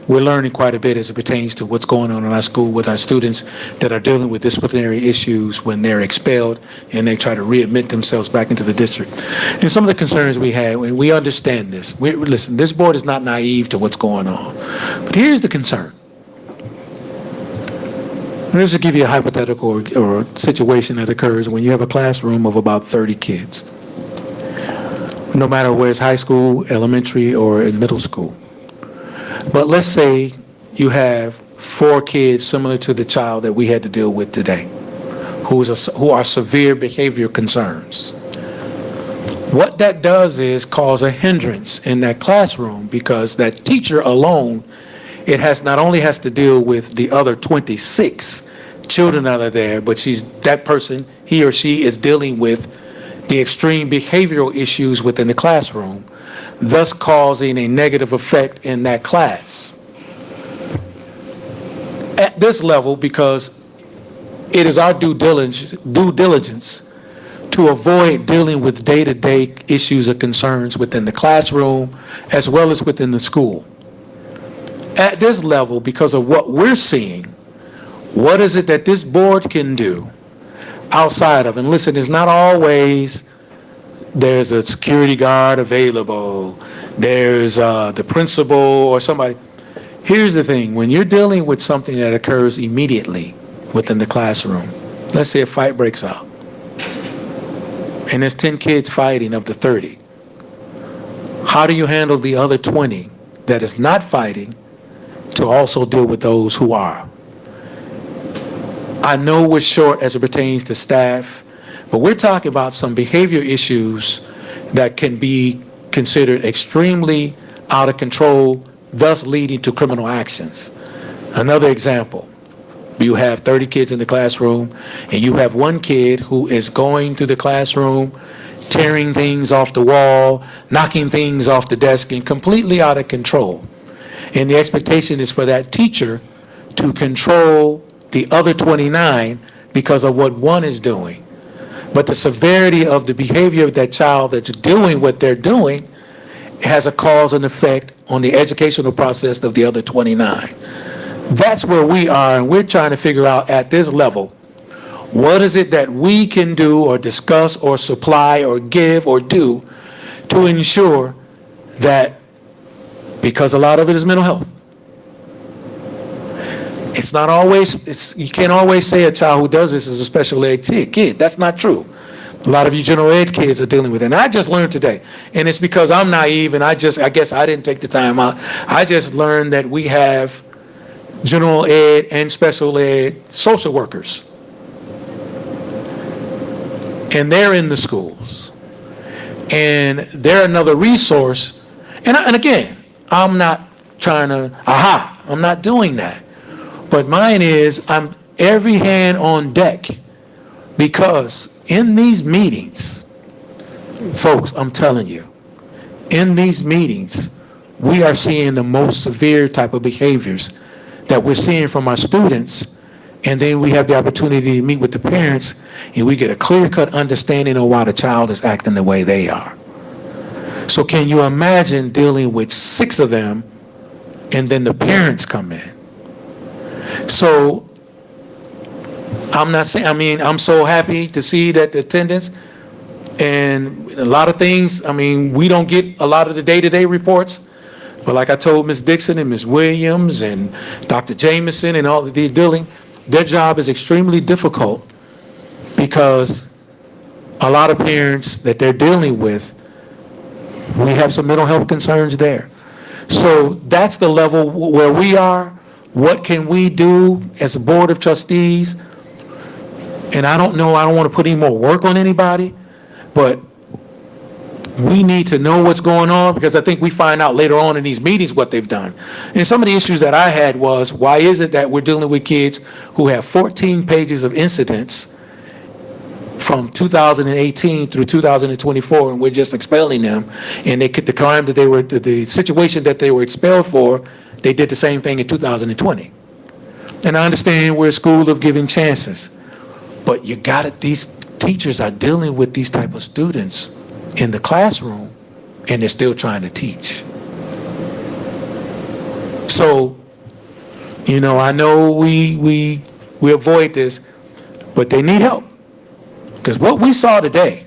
we're learning quite a bit as it pertains to what's going on in our school with our students that are dealing with disciplinary issues when they're expelled and they try to readmit themselves back into the district. And some of the concerns we had, and we understand this. Listen, this board is not naive to what's going on, but here's the concern. Let's just give you a hypothetical or a situation that occurs when you have a classroom of about 30 kids, no matter where it's high school, elementary, or in middle school. But let's say you have 4 kids similar to the child that we had to deal with today, who are severe behavior concerns. What that does is cause a hindrance in that classroom because that teacher alone, it has not only has to deal with the other 26 children that are there, but that person, he or she is dealing with the extreme behavioral issues within the classroom, thus causing a negative effect in that class. At this level, because it is our due diligence to avoid dealing with day-to-day issues or concerns within the classroom as well as within the school. At this level, because of what we're seeing, what is it that this board can do outside of, and listen, it's not always there's a security guard available, there's the principal or somebody. Here's the thing, when you're dealing with something that occurs immediately within the classroom, let's say a fight breaks out, and there's 10 kids fighting of the 30, how do you handle the other 20 that is not fighting to also deal with those who are? I know we're short as it pertains to staff, but we're talking about some behavior issues that can be considered extremely out of control, thus leading to criminal actions. Another example, you have 30 kids in the classroom, and you have one kid who is going through the classroom, tearing things off the wall, knocking things off the desk, and completely out of control. And the expectation is for that teacher to control the other 29 because of what one is doing. But the severity of the behavior of that child that's doing what they're doing has a cause and effect on the educational process of the other 29. That's where we are, and we're trying to figure out at this level, what is it that we can do or discuss or supply or give or do to ensure that, because a lot of it is mental health, it's not always, you can't always say a child who does this is a special ed kid. That's not true. A lot of you general ed kids are dealing with it. And I just learned today, and it's because I'm naive and I guess I didn't take the time out. I just learned that we have general ed and special ed social workers. And they're in the schools. And they're another resource. And again, I'm not trying to, I'm not doing that. But mine is, I'm every hand on deck, because in these meetings, folks, I'm telling you, in these meetings, we are seeing the most severe type of behaviors that we're seeing from our students, and then we have the opportunity to meet with the parents, and we get a clear-cut understanding of why the child is acting the way they are. So can you imagine dealing with 6 of them, and then the parents come in? So I'm not saying, I'm so happy to see that the attendance, And a lot of things, I mean, we don't get a lot of the day-to-day reports, but like I told Ms. Dixon and Ms. Williams and Dr. Jameson and all of these dealing, their job is extremely difficult because a lot of parents that they're dealing with, we have some mental health concerns there. So that's the level where we are. What can we do as a board of trustees? And I don't know, I don't want to put any more work on anybody, but we need to know what's going on, because I think we find out later on in these meetings what they've done. And some of the issues that I had was, why is it that we're dealing with kids who have 14 pages of incidents from 2018 through 2024, and we're just expelling them, and they could, the crime that they were, the situation that they were expelled for, they did the same thing in 2020. And I understand we're a school of giving chances, but you got it, these teachers are dealing with these type of students in the classroom, and they're still trying to teach. So, you know, I know we avoid this, but they need help. Because what we saw today,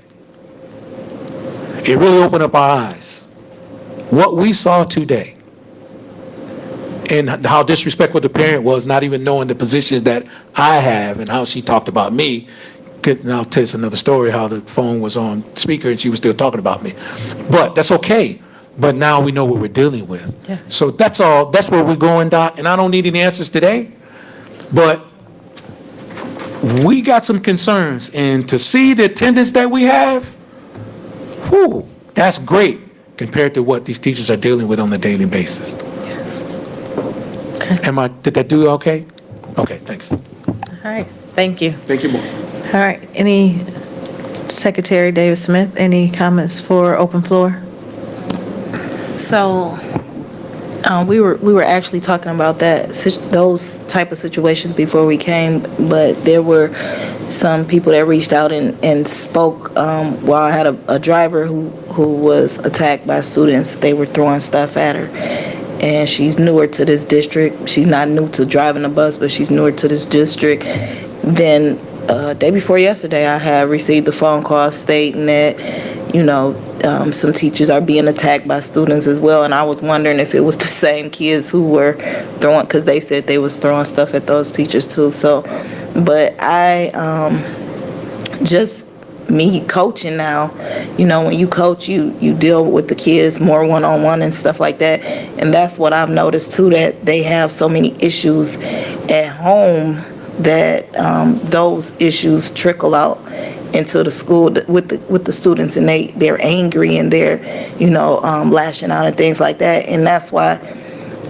it really opened up our eyes. What we saw today, and how disrespectful the parent was, not even knowing the positions that I have, and how she talked about me. And I'll tell you another story, how the phone was on speaker and she was still talking about me. But that's okay. But now we know what we're dealing with. Yeah. So that's all, that's where we're going, Doc. And I don't need any answers today, but we got some concerns. And to see the attendance that we have, whew, that's great compared to what these teachers are dealing with on a daily basis. Okay. Did that do okay? Okay, thanks. All right, thank you. Thank you more. All right, any, Secretary David Smith, any comments for open floor? So, we were actually talking about those type of situations before we came, but there were some people that reached out and spoke, while I had a driver who was attacked by students. They were throwing stuff at her, and she's newer to this district. She's not new to driving a bus, but she's newer to this district. Then, day before yesterday, I had received a phone call stating that, you know, some teachers are being attacked by students as well, and I was wondering if it was the same kids who were throwing, because they said they was throwing stuff at those teachers too. So, but I, just me coaching now, you know, when you coach, you deal with the kids more one-on-one and stuff like that, and that's what I've noticed too, that they have so many issues at home that those issues trickle out into the school with the students, and they're angry and they're, you know, lashing out and things like that. And that's why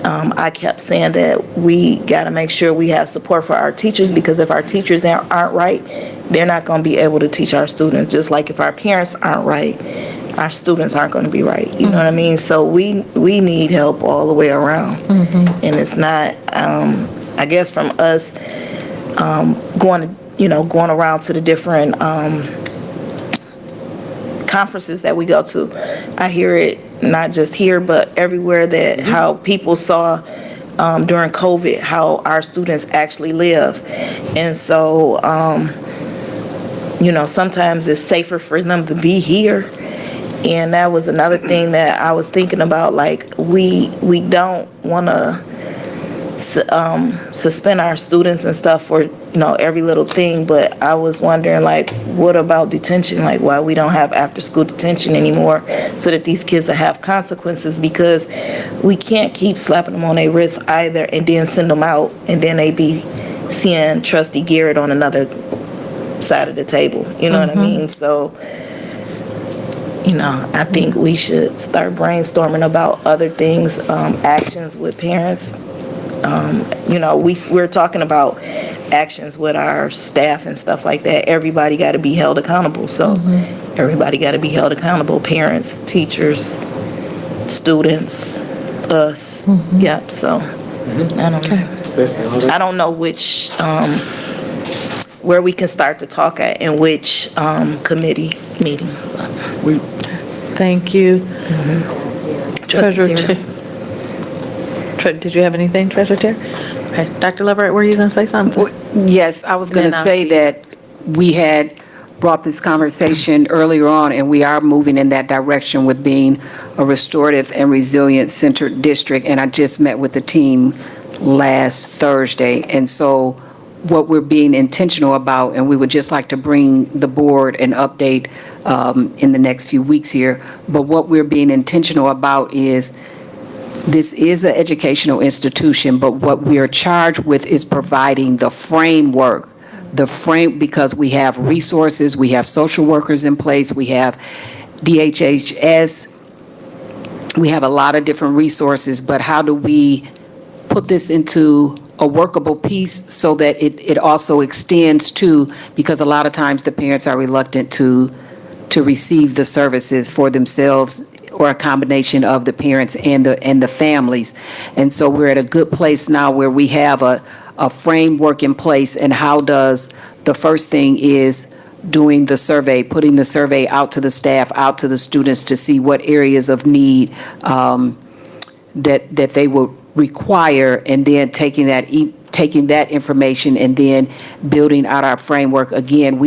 I kept saying that we got to make sure we have support for our teachers, because if our teachers aren't right, they're not going to be able to teach our students. Just like if our parents aren't right, our students aren't going to be right. You know what I mean? So we need help all the way around. And it's not, I guess, from us going around to the different conferences that we go to. I hear it not just here, but everywhere, that how people saw during COVID how our students actually live. And so, you know, sometimes it's safer for them to be here. And that was another thing that I was thinking about, like, we don't want to suspend our students and stuff for, you know, every little thing, but I was wondering, like, what about detention? Like, why we don't have after-school detention anymore, so that these kids will have consequences, because we can't keep slapping them on their wrists either and then send them out, and then they be seeing Trustee Garrett on another side of the table. You know what I mean? So, you know, I think we should start brainstorming about other things, actions with parents. You know, we're talking about actions with our staff and stuff like that. Everybody got to be held accountable. So everybody got to be held accountable. Parents, teachers, students, us. Yep. So I don't know which, where we can start to talk at, and which committee meeting. Thank you. Treasurer did you have anything, Treasurer Terry? Okay, Dr. Leverett, were you going to say something? Yes, I was going to say that we had brought this conversation earlier on, and we are moving in that direction with being a restorative and resilient centered district. And I just met with the team last Thursday. And so what we're being intentional about, and we would just like to bring the board an update in the next few weeks here, but what we're being intentional about is this is an educational institution, but what we are charged with is providing the framework, because we have resources, we have social workers in place, we have DHHS, we have a lot of different resources, but how do we put this into a workable piece so that it also extends to, because a lot of times the parents are reluctant to receive the services for themselves, or a combination of the parents and the families. And so we're at a good place now where we have a framework in place. And how does, the first thing is doing the survey, putting the survey out to the staff, out to the students to see what areas of need that they will require, and then taking that information and then building out our framework. Again,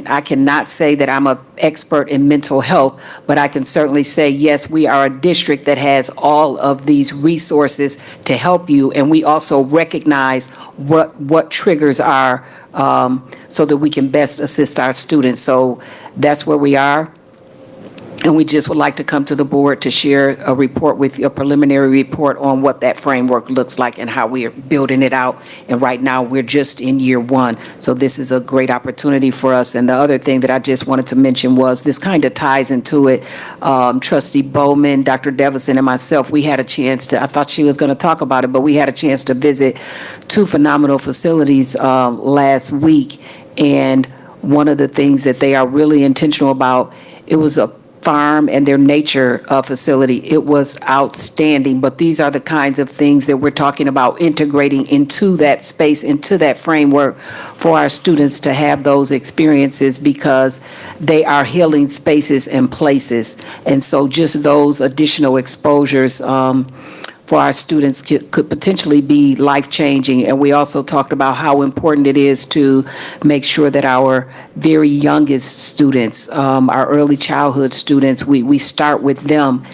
I cannot say that I'm an expert in mental health, but I can certainly say, yes, we are a district that has all of these resources to help you, and we also recognize what triggers are, so that we can best assist our students. So that's where we are. And we just would like to come to the board to share a report with you, a preliminary report on what that framework looks like and how we are building it out. And right now, we're just in year one. So this is a great opportunity for us. And the other thing that I just wanted to mention was, this kind of ties into it. Trustee Bowman, Dr. Devison, and myself, we had a chance to, I thought she was going to talk about it, but we had a chance to visit two phenomenal facilities last week. And one of the things that they are really intentional about, it was a farm and their nature facility. It was outstanding, but these are the kinds of things that we're talking about integrating into that space, into that framework for our students to have those experiences, because they are healing spaces and places. And so just those additional exposures for our students could potentially be life-changing. And we also talked about how important it is to make sure that our very youngest students, our early childhood students, we start with them,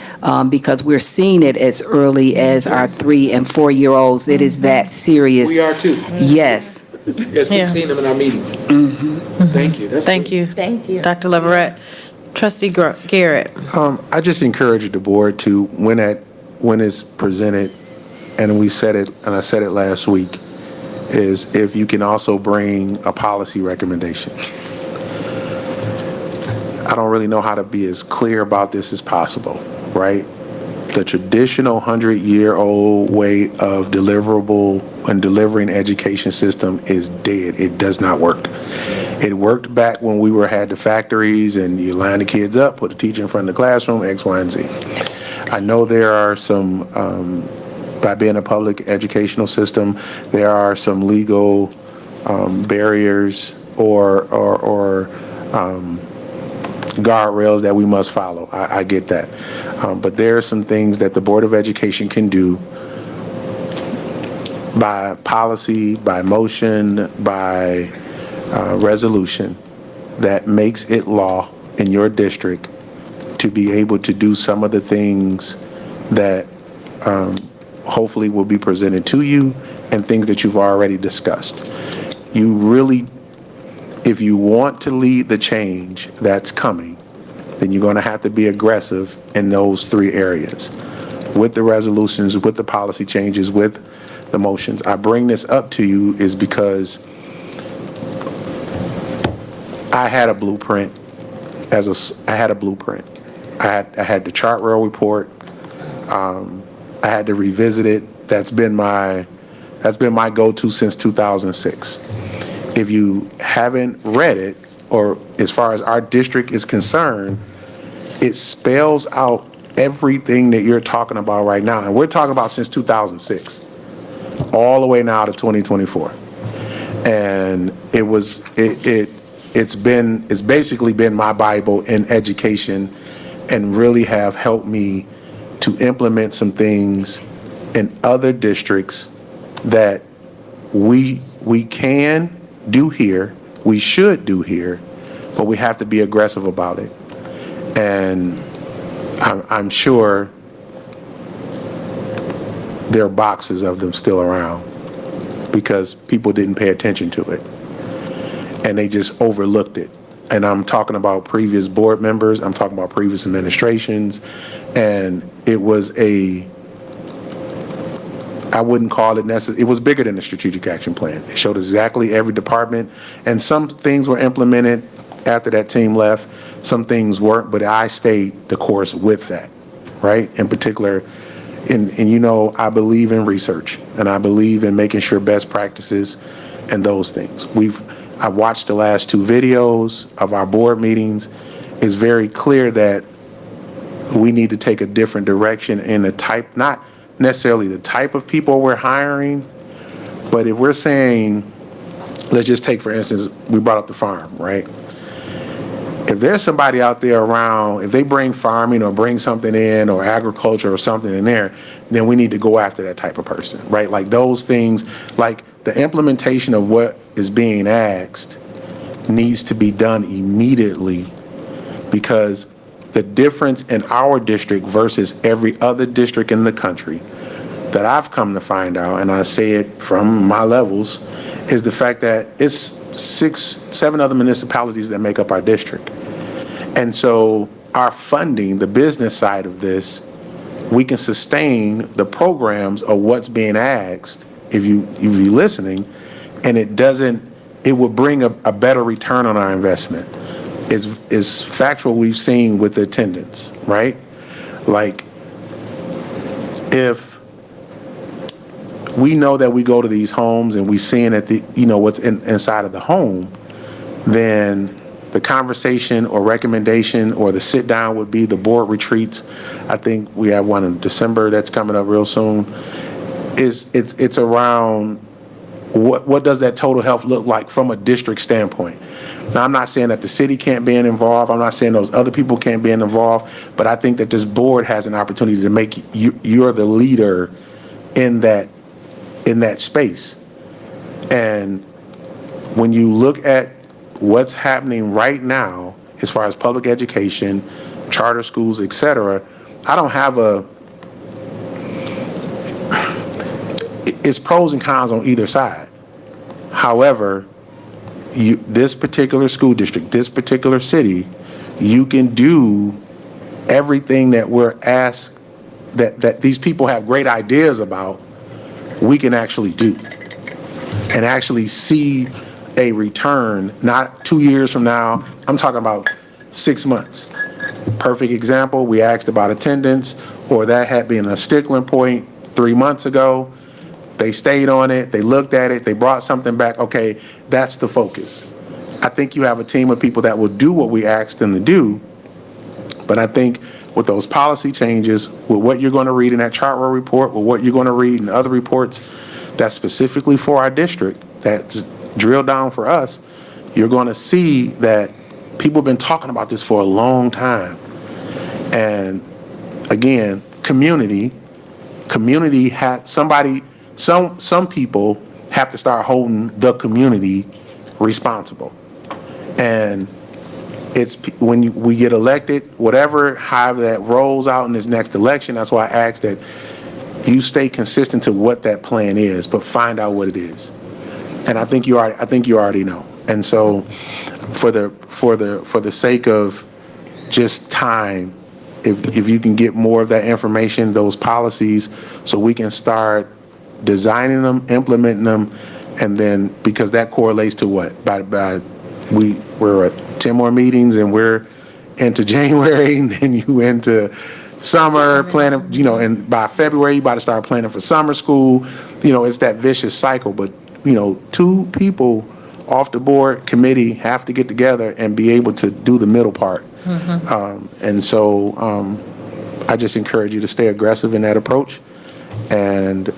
because we're seeing it as early as our 3- and 4-year-olds. It is that serious. We are too. Yes. Yes, we've seen them in our meetings. Thank you. Thank you. Thank you. Dr. Leverett. Trustee Garrett. I just encourage the board to, when it's presented, and we said it, and I said it last week, is if you can also bring a policy recommendation. I don't really know how to be as clear about this as possible, right? The traditional 100-year-old way of deliverable and delivering education system is dead. It does not work. It worked back when we had the factories and you line the kids up, put a teacher in front of the classroom, X, Y, and Z. I know there are some, by being a public educational system, there are some legal barriers or guardrails that we must follow. I get that. But there are some things that the Board of Education can do by policy, by motion, by resolution that makes it law in your district to be able to do some of the things that hopefully will be presented to you, and things that you've already discussed. You really, if you want to lead the change that's coming, then you're going to have to be aggressive in those 3 areas, with the resolutions, with the policy changes, with the motions. I bring this up to you is because I had a blueprint. I had the chart rail report. I had to revisit it. That's been my go-to since 2006. If you haven't read it, or as far as our district is concerned, it spells out everything that you're talking about right now. And we're talking about since 2006, all the way now to 2024. And it's basically been my Bible in education, and really have helped me to implement some things in other districts that we can do here, we should do here, but we have to be aggressive about it. And I'm sure there are boxes of them still around because people didn't pay attention to it and they just overlooked it. And I'm talking about previous board members, I'm talking about previous administrations, and it was I wouldn't call it necessary. It was bigger than the strategic action plan. It showed exactly every department, and some things were implemented after that team left, some things weren't, but I stayed the course with that, right? In particular, and you know, I believe in research, and I believe in making sure best practices and those things. I watched the last 2 videos of our board meetings. It's very clear that we need to take a different direction in the type, not necessarily the type of people we're hiring, but if we're saying, let's just take, for instance, we brought up the farm, right? If there's somebody out there around, if they bring farming or bring something in or agriculture or something in there, then we need to go after that type of person, right? Like those things, like the implementation of what is being asked needs to be done immediately, because the difference in our district versus every other district in the country that I've come to find out, and I say it from my levels, is the fact that it's 6, 7 other municipalities that make up our district. And so our funding, the business side of this, we can sustain the programs of what's being asked if you're listening, and it would bring a better return on our investment. Is factual we've seen with the attendance, right? Like, if we know that we go to these homes and we seeing that what's inside of the home, then the conversation or recommendation or the sit down would be the board retreats. I think we have one in December that's coming up real soon. It's around what does that total health look like from a district standpoint. Now, I'm not saying that the city can't be involved. I'm not saying those other people can't be involved, but I think that this board has an opportunity to make you're the leader in that space. And when you look at what's happening right now, as far as public education, charter schools, et cetera, I don't have it's pros and cons on either side. However, this particular school district, this particular city, you can do everything that we're asked, that these people have great ideas about, we can actually do and actually see a return, not 2 years from now. I'm talking about 6 months. Perfect example, we asked about attendance, or that had been a stickling point 3 months ago. They stayed on it, they looked at it, they brought something back. Okay, that's the focus. I think you have a team of people that will do what we asked them to do, but I think with those policy changes, with what you're going to read in that Chartwell report, with what you're going to read in other reports that's specifically for our district, that's drilled down for us, you're going to see that people have been talking about this for a long time. And again, community had somebody, some people have to start holding the community responsible. And it's when we get elected, however that rolls out in this next election, that's why I ask that you stay consistent to what that plan is, but find out what it is. And I think you already know. And so for the sake of just time, if you can get more of that information, those policies, so we can start designing them, implementing them, and then, because that correlates to what? We're at 10 more meetings and we're into January, and then you into summer planning, and by February you about to start planning for summer school. It's that vicious cycle. But 2 people off the board committee have to get together and be able to do the middle part. And so I just encourage you to stay aggressive in that approach. And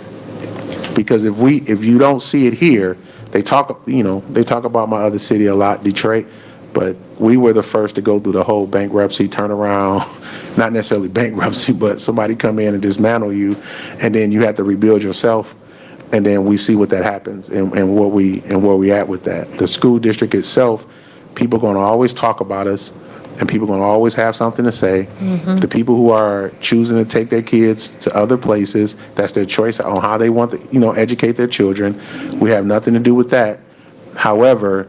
because if you don't see it here, they talk about my other city a lot, Detroit, but we were the first to go through the whole bankruptcy turnaround, not necessarily bankruptcy, but somebody come in and dismantle you, and then you have to rebuild yourself. And then we see what that happens and where we at with that. The school district itself people are going to always talk about us, and people are going to always have something to say. The people who are choosing to take their kids to other places, that's their choice on how they want to, educate their children. We have nothing to do with that. However,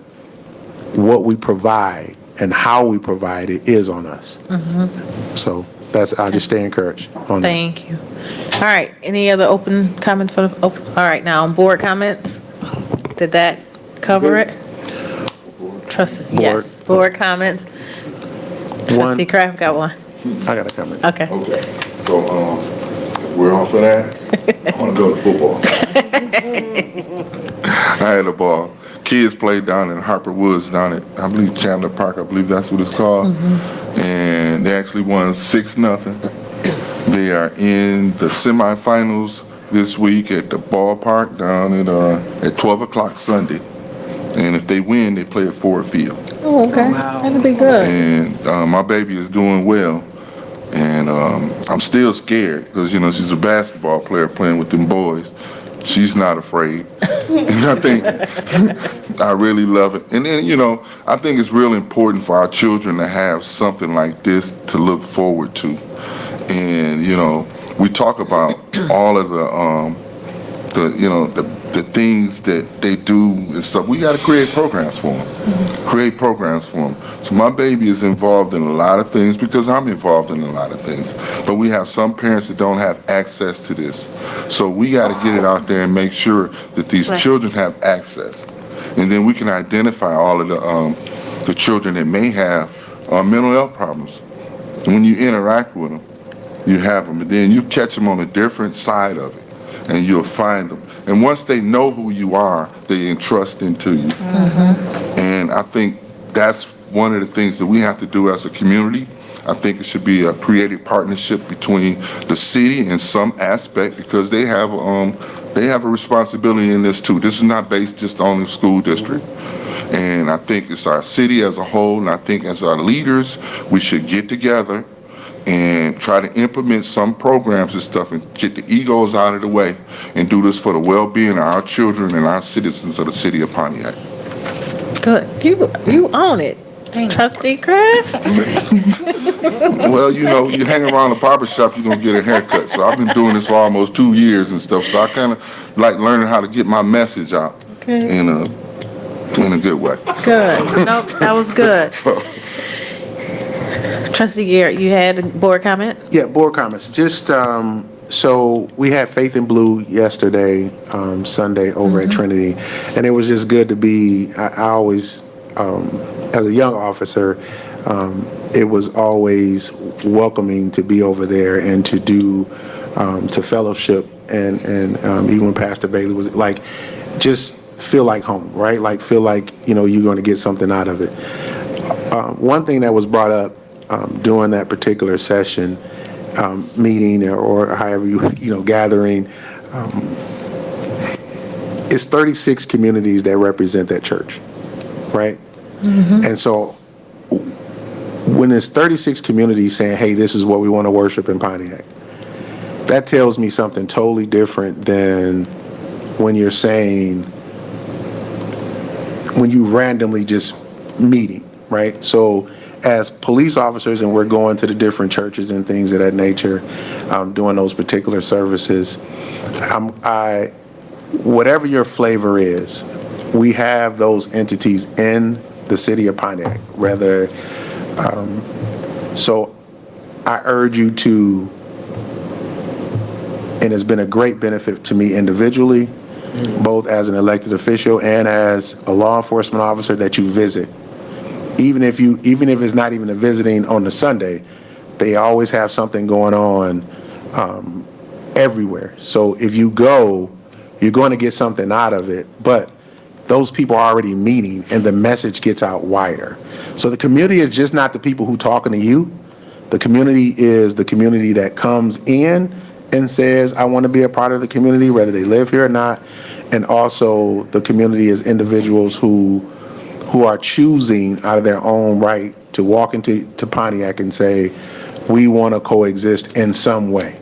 what we provide and how we provide it is on us. So I'll just stay encouraged on that. Thank you. All right, any other open comments all right, now on board comments? Did that cover it? Trustee, yes, board comments. Trustee Kraft got one. I got a comment. Okay. Okay, so, if we're off of that, I wanna go to football. I had a ball. Kids played down in Harper Woods down at, I believe, Chandler Park, I believe that's what it's called. And they actually won 6-0. They are in the semifinals this week at the ballpark down at 12 o'clock Sunday. And if they win, they play at Ford Field. Oh, okay. That'd be good. And my baby is doing well. And I'm still scared because, she's a basketball player playing with them boys. She's not afraid. And I think I really love it. And then, I think it's real important for our children to have something like this to look forward to. And, we talk about all of the things that they do and stuff. We got to create programs for them. So my baby is involved in a lot of things because I'm involved in a lot of things. But we have some parents that don't have access to this. So we got to get it out there and make sure that these children have access. And then we can identify all of the children that may have mental health problems. And when you interact with them, you have them. And then you catch them on a different side of it. And you'll find them. And once they know who you are, they entrust into you. And I think that's one of the things that we have to do as a community. I think it should be a creative partnership between the city in some aspect because they have a responsibility in this too. This is not based just on the school district. And I think it's our city as a whole, and I think as our leaders, we should get together and try to implement some programs and stuff and get the egos out of the way and do this for the well-being of our children and our citizens of the city of Pontiac. Good. You own it. Trustee Kraft? Well, you hang around a barber shop, you're going to get a haircut. So I've been doing this for almost 2 years and stuff. So I kind of like learning how to get my message out in a good way. Good. Nope, that was good. Trustee Garrett, you had a board comment? Yeah, board comments. Just, so we had Faith in Blue yesterday, Sunday over at Trinity, and it was just good to be, I always, as a young officer, it was always welcoming to be over there and to do, to fellowship, and even when Pastor Bailey was like, just feel like home, right? Like feel like, you're going to get something out of it. One thing that was brought up during that particular session, meeting or however gathering, it's 36 communities that represent that church, right? And so when there's 36 communities saying, hey, this is what we want to worship in Pontiac, that tells me something totally different than when you're saying, when you randomly just meeting, right? So as police officers, and we're going to the different churches and things of that nature, doing those particular services, whatever your flavor is, we have those entities in the city of Pontiac, so I urge you to, and it's been a great benefit to me individually, both as an elected official and as a law enforcement officer, that you visit. Even if it's not even a visiting on the Sunday, they always have something going on everywhere. So if you go, you're going to get something out of it, but those people are already meeting and the message gets out wider. So the community is just not the people who talking to you. The community is the community that comes in and says, I want to be a part of the community, whether they live here or not. And also the community is individuals who are choosing out of their own right to walk into Pontiac and say, we want to coexist in some way.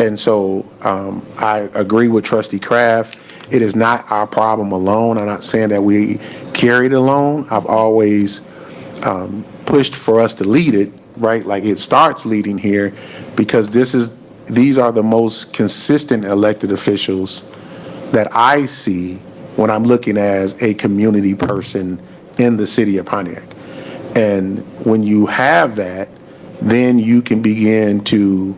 And so I agree with Trustee Kraft. it is not our problem alone. I'm not saying that we carry it alone. I've always pushed for us to lead it, right? Like it starts leading here because these are the most consistent elected officials that I see when I'm looking as a community person in the city of Pontiac. And when you have that, then you can begin to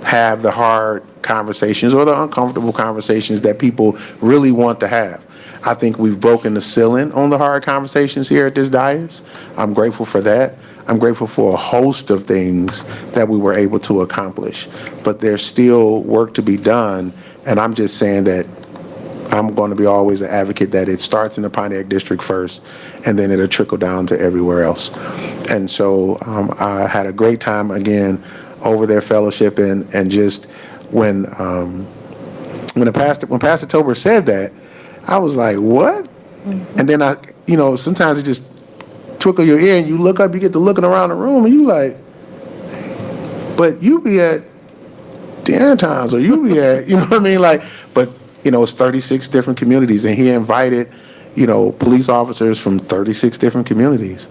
have the hard conversations or the uncomfortable conversations that people really want to have. I think we've broken the ceiling on the hard conversations here at this dais. I'm grateful for that. I'm grateful for a host of things that we were able to accomplish. But there's still work to be done, and I'm just saying that I'm going to be always an advocate that it starts in the Pontiac District first, and then it'll trickle down to everywhere else. And so I had a great time, again, over there fellowshipping, and just when Pastor Tober said that, I was like, what? And then sometimes it just twinkle your ear and you look up, you get to looking around the room and you like, but you be at dinner times or you be at, you know what I mean? Like, but it's 36 different communities, and he invited, police officers from 36 different communities.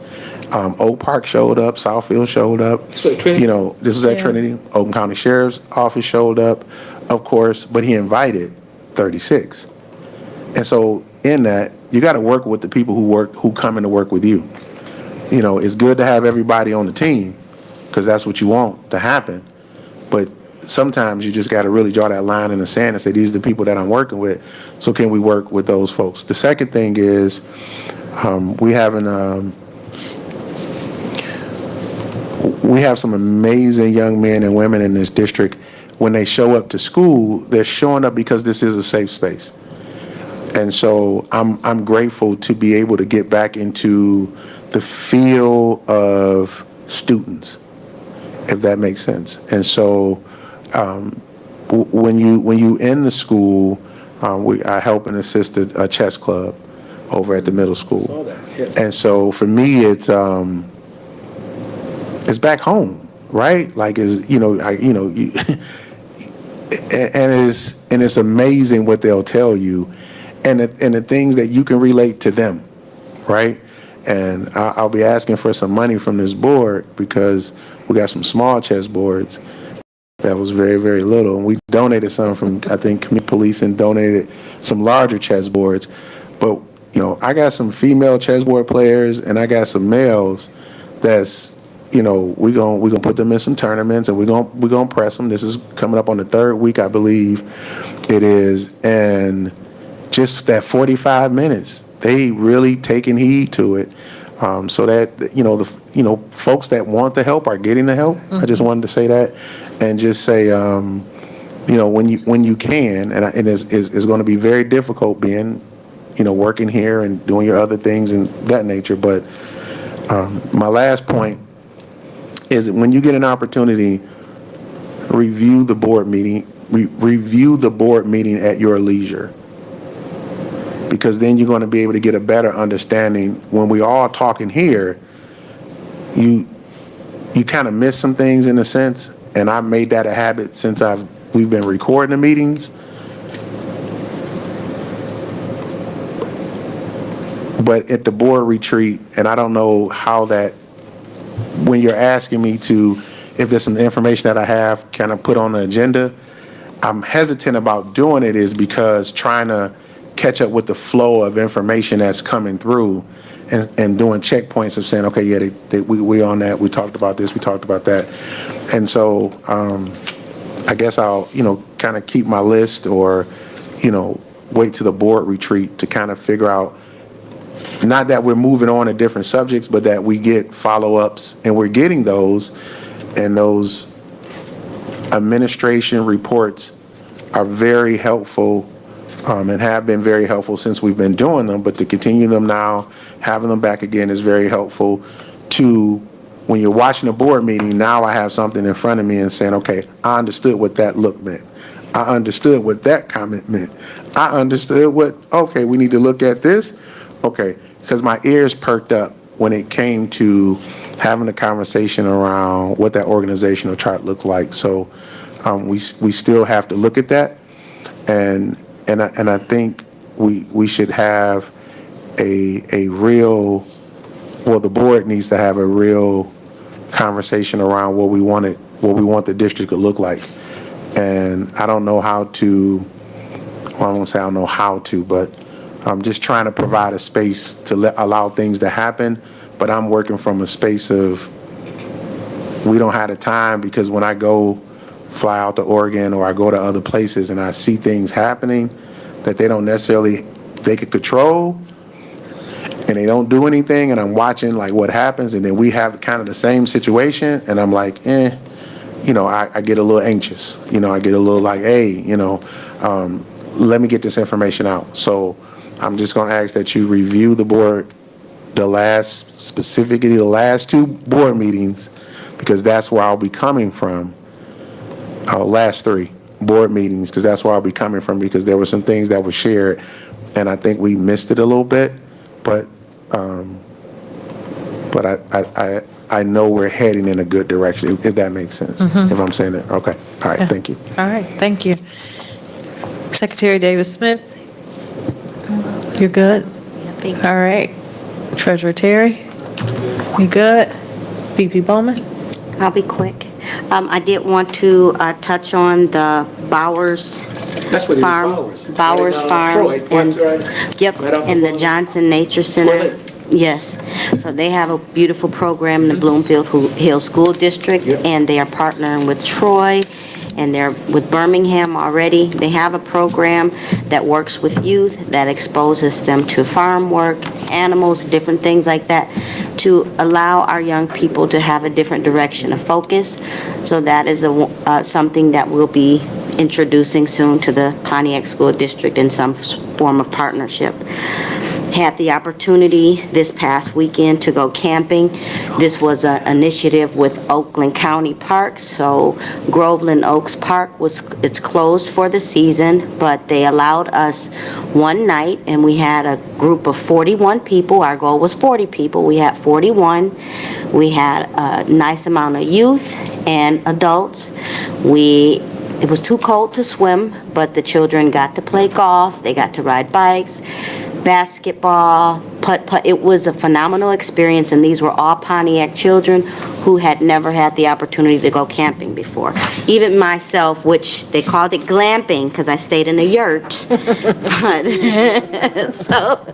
Oak Park showed up, Southfield showed up. Trinity? This was at Trinity. Oakland County Sheriff's Office showed up, of course, but he invited 36. And so in that, you got to work with the people who come in to work with you. It's good to have everybody on the team because that's what you want to happen. But sometimes you just got to really draw that line in the sand and say, these are the people that I'm working with. So can we work with those folks? The second thing is we have some amazing young men and women in this district. When they show up to school, they're showing up because this is a safe space. And so I'm grateful to be able to get back into the feel of students, if that makes sense. And so when you in the school, I help and assist a chess club over at the middle school. I saw that, yes. And so for me, it's back home, right? Like and it's amazing what they'll tell you, and the things that you can relate to them, right? And I'll be asking for some money from this board because we got some small chess boards that was very, very little. And we donated some from, I think, community policing donated some larger chess boards. But, I got some female chessboard players and I got some males that's, we're gonna put them in some tournaments and we're gonna press them. This is coming up on the third week, I believe it is. And just that 45 minutes, they really taking heed to it. So that, the folks that want the help are getting the help. I just wanted to say that and just say, when you can, and it's going to be very difficult being, working here and doing your other things and that nature. But my last point is that when you get an opportunity, review the board meeting, review the board meeting at your leisure. Because then you're going to be able to get a better understanding. When we all talking here, you kind of miss some things in a sense, and I've made that a habit since we've been recording the meetings. But at the board retreat, and I don't know how that, when you're asking me if there's some information that I have kind of put on the agenda, I'm hesitant about doing it is because trying to catch up with the flow of information that's coming through and doing checkpoints of saying, okay, yeah, we on that, we talked about this, we talked about that. And so I guess I'll, kind of keep my list or, wait to the board retreat to kind of figure out, not that we're moving on to different subjects, but that we get follow-ups and we're getting those, and those administration reports are very helpful and have been very helpful since we've been doing them, but to continue them now, having them back again is very helpful to, when you're watching a board meeting, now I have something in front of me and saying, okay, I understood what that look meant. I understood what that comment meant. I understood okay, we need to look at this. Okay, because my ears perked up when it came to having a conversation around what that organizational chart looked like. So we still have to look at that. And I think we should have a real, well, the board needs to have a real conversation around what we want the district to look like. And I don't know how to, well, I won't say I don't know how to, but I'm just trying to provide a space to allow things to happen. But I'm working from a space of, we don't have the time, because when I go fly out to Oregon or I go to other places and I see things happening that they don't necessarily, they could control, and they don't do anything, and I'm watching like what happens, and then we have kind of the same situation, and I'm like, I get a little anxious. I get a little like, hey, let me get this information out. So I'm just going to ask that you review the board, specifically the last 2 board meetings, because that's where I'll be coming from. Last 3 board meetings, because that's where I'll be coming from, because there were some things that were shared, and I think we missed it a little bit, but I know we're heading in a good direction, if that makes sense, if I'm saying that. Okay. All right. Thank you. All right, thank you. Secretary Davis Smith? You're good? All right. Treasurer Terry? You good? VP Bowman? I'll be quick. I did want to touch on the Bowers That's what it is, Farm. Bowers. Bowers Right down Farm. Troy, And, right- yep, right off and of, the Johnson Nature Center. Toilet. Yes. So they have a beautiful program in the Bloomfield Hill School District, Yep. and they are partnering with Troy, and they're with Birmingham already. They have a program that works with youth, that exposes them to farm work, animals, different things like that, to allow our young people to have a different direction of focus. So that is something that we'll be introducing soon to the Pontiac School District in some form of partnership. Had the opportunity this past weekend to go camping. This was an initiative with Oakland County Parks. So Groveland Oaks Park it's closed for the season, but they allowed us one night, and we had a group of 41 people. Our goal was 40 people. We had 41. We had a nice amount of youth and adults. It was too cold to swim, but the children got to play golf. They got to ride bikes, basketball, putt-putt. It was a phenomenal experience, and these were all Pontiac children who had never had the opportunity to go camping before. Even myself, which they called it glamping because I stayed in a yurt. But so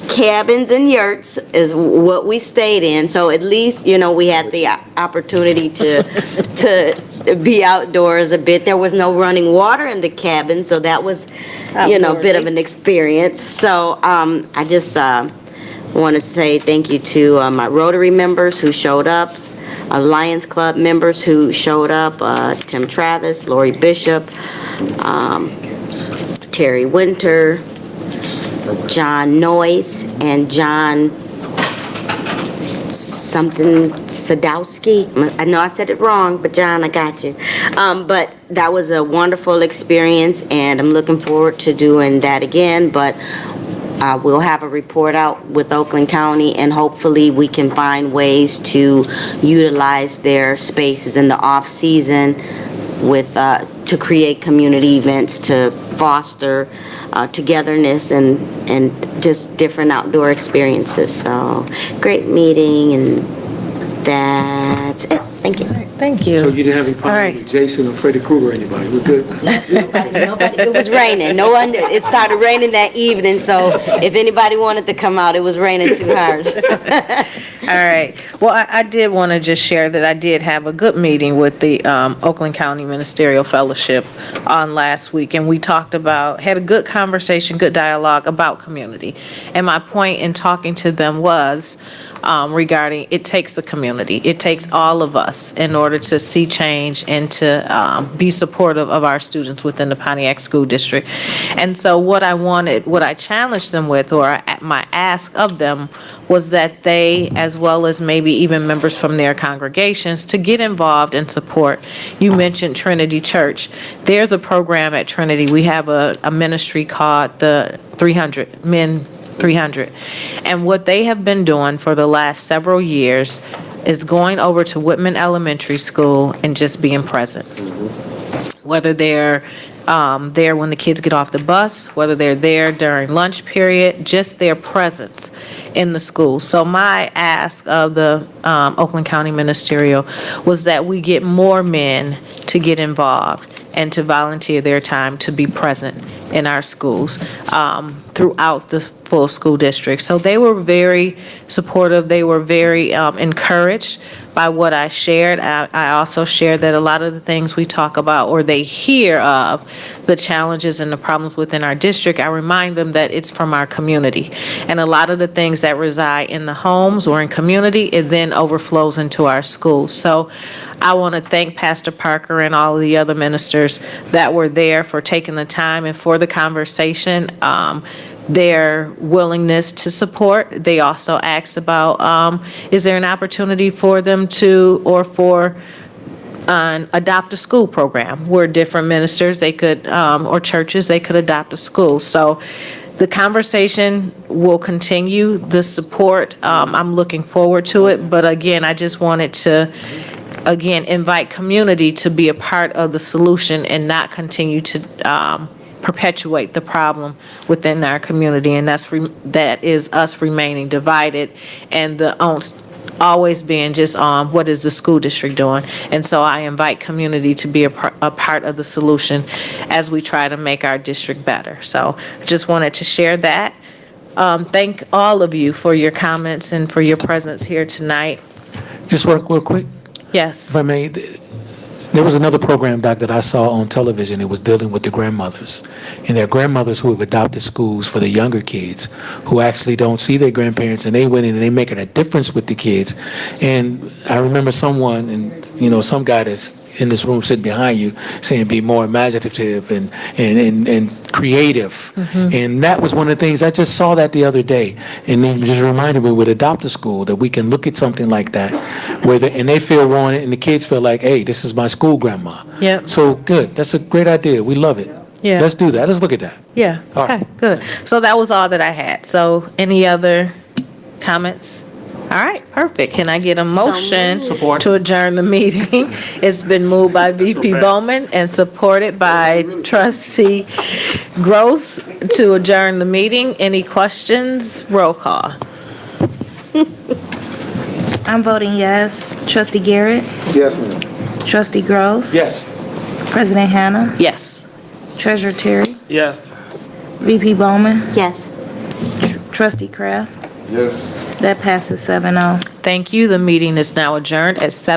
cabins and yurts is what we stayed in. So at least, we had the opportunity to be outdoors a bit. There was no running water in the cabin, so that was, a bit of an experience. So I just want to say thank you to my Rotary members who showed up, Lions Club members who showed up, Tim Travis, Lori Bishop, Terry Winter, John Noyce, and John something Sadowski. I know I said it wrong, but John, I got you. But that was a wonderful experience, and I'm looking forward to doing that again. But we'll have a report out with Oakland County, and hopefully we can find ways to utilize their spaces in the off-season to create community events to foster togetherness and just different outdoor experiences. So great meeting, and that's it. Thank you. Thank you. So you didn't have any All problem right. with Jason or Freddy Krueger or anybody? We're good? Nobody, it was raining. No one, it started raining that evening, so if anybody wanted to come out, it was raining too hard. All right. Well, I did want to just share that I did have a good meeting with the Oakland County Ministerial Fellowship on last week, and we had a good conversation, good dialogue about community. And my point in talking to them was regarding it takes a community. It takes all of us in order to see change and to be supportive of our students within the Pontiac School District. And so what I challenged them with, or my ask of them, was that they, as well as maybe even members from their congregations, to get involved and support. You mentioned Trinity Church. There's a program at Trinity. We have a ministry called the 300 Men 300. And what they have been doing for the last several years is going over to Whitman Elementary School and just being present. Whether they're there when the kids get off the bus, whether they're there during lunch period, just their presence in the school. So my ask of the Oakland County Ministerial was that we get more men to get involved and to volunteer their time to be present in our schools throughout the full school district. So they were very supportive. They were very encouraged by what I shared. I also shared that a lot of the things we talk about or they hear of, the challenges and the problems within our district, I remind them that it's from our community. And a lot of the things that reside in the homes or in community, it then overflows into our schools. So I want to thank Pastor Parker and all of the other ministers that were there for taking the time and for the conversation. Their willingness to support. They also asked about, is there an opportunity for them to, or for an adopt a school program where different ministers, they could, or churches, they could adopt a school. So the conversation will continue, the support, I'm looking forward to it. But again, I just wanted to, again, invite community to be a part of the solution and not continue to perpetuate the problem within our community, and that is us remaining divided and the always being just on what is the school district doing. And so I invite community to be a part of the solution as we try to make our district better. So just wanted to share that. Thank all of you for your comments and for your presence here tonight. Just real quick, Yes. if I may, there was another program, Doc, that I saw on television. It was dealing with the grandmothers. And there are grandmothers who have adopted schools for the younger kids who actually don't see their grandparents, and they went in and they making a difference with the kids. And I remember someone, and some guy that's in this room sitting behind you saying be more imaginative and creative. And that was one of the things, I just saw that the other day. And then just reminded me with Adopt a School that we can look at something like that and they feel wanted and the kids feel like, hey, this is my school grandma. Yep. So good. That's a great idea. We love it. Yeah. Let's do that. Let's look at that. Yeah, All okay, right. good. So that was all that I had. So any other comments? All right, perfect. Can I get a motion to adjourn the meeting? It's been moved by VP Bowman and supported by Trustee Gross to adjourn the meeting. Any questions? Roll call. I'm voting yes. Trustee Garrett? Yes, ma'am. Trustee Gross? Yes. President Hannah? Yes. Treasurer Terry? Yes. VP Bowman? Yes. Trustee Kraft? Yes. That passes 7-0. Thank you. The meeting is now adjourned at 7.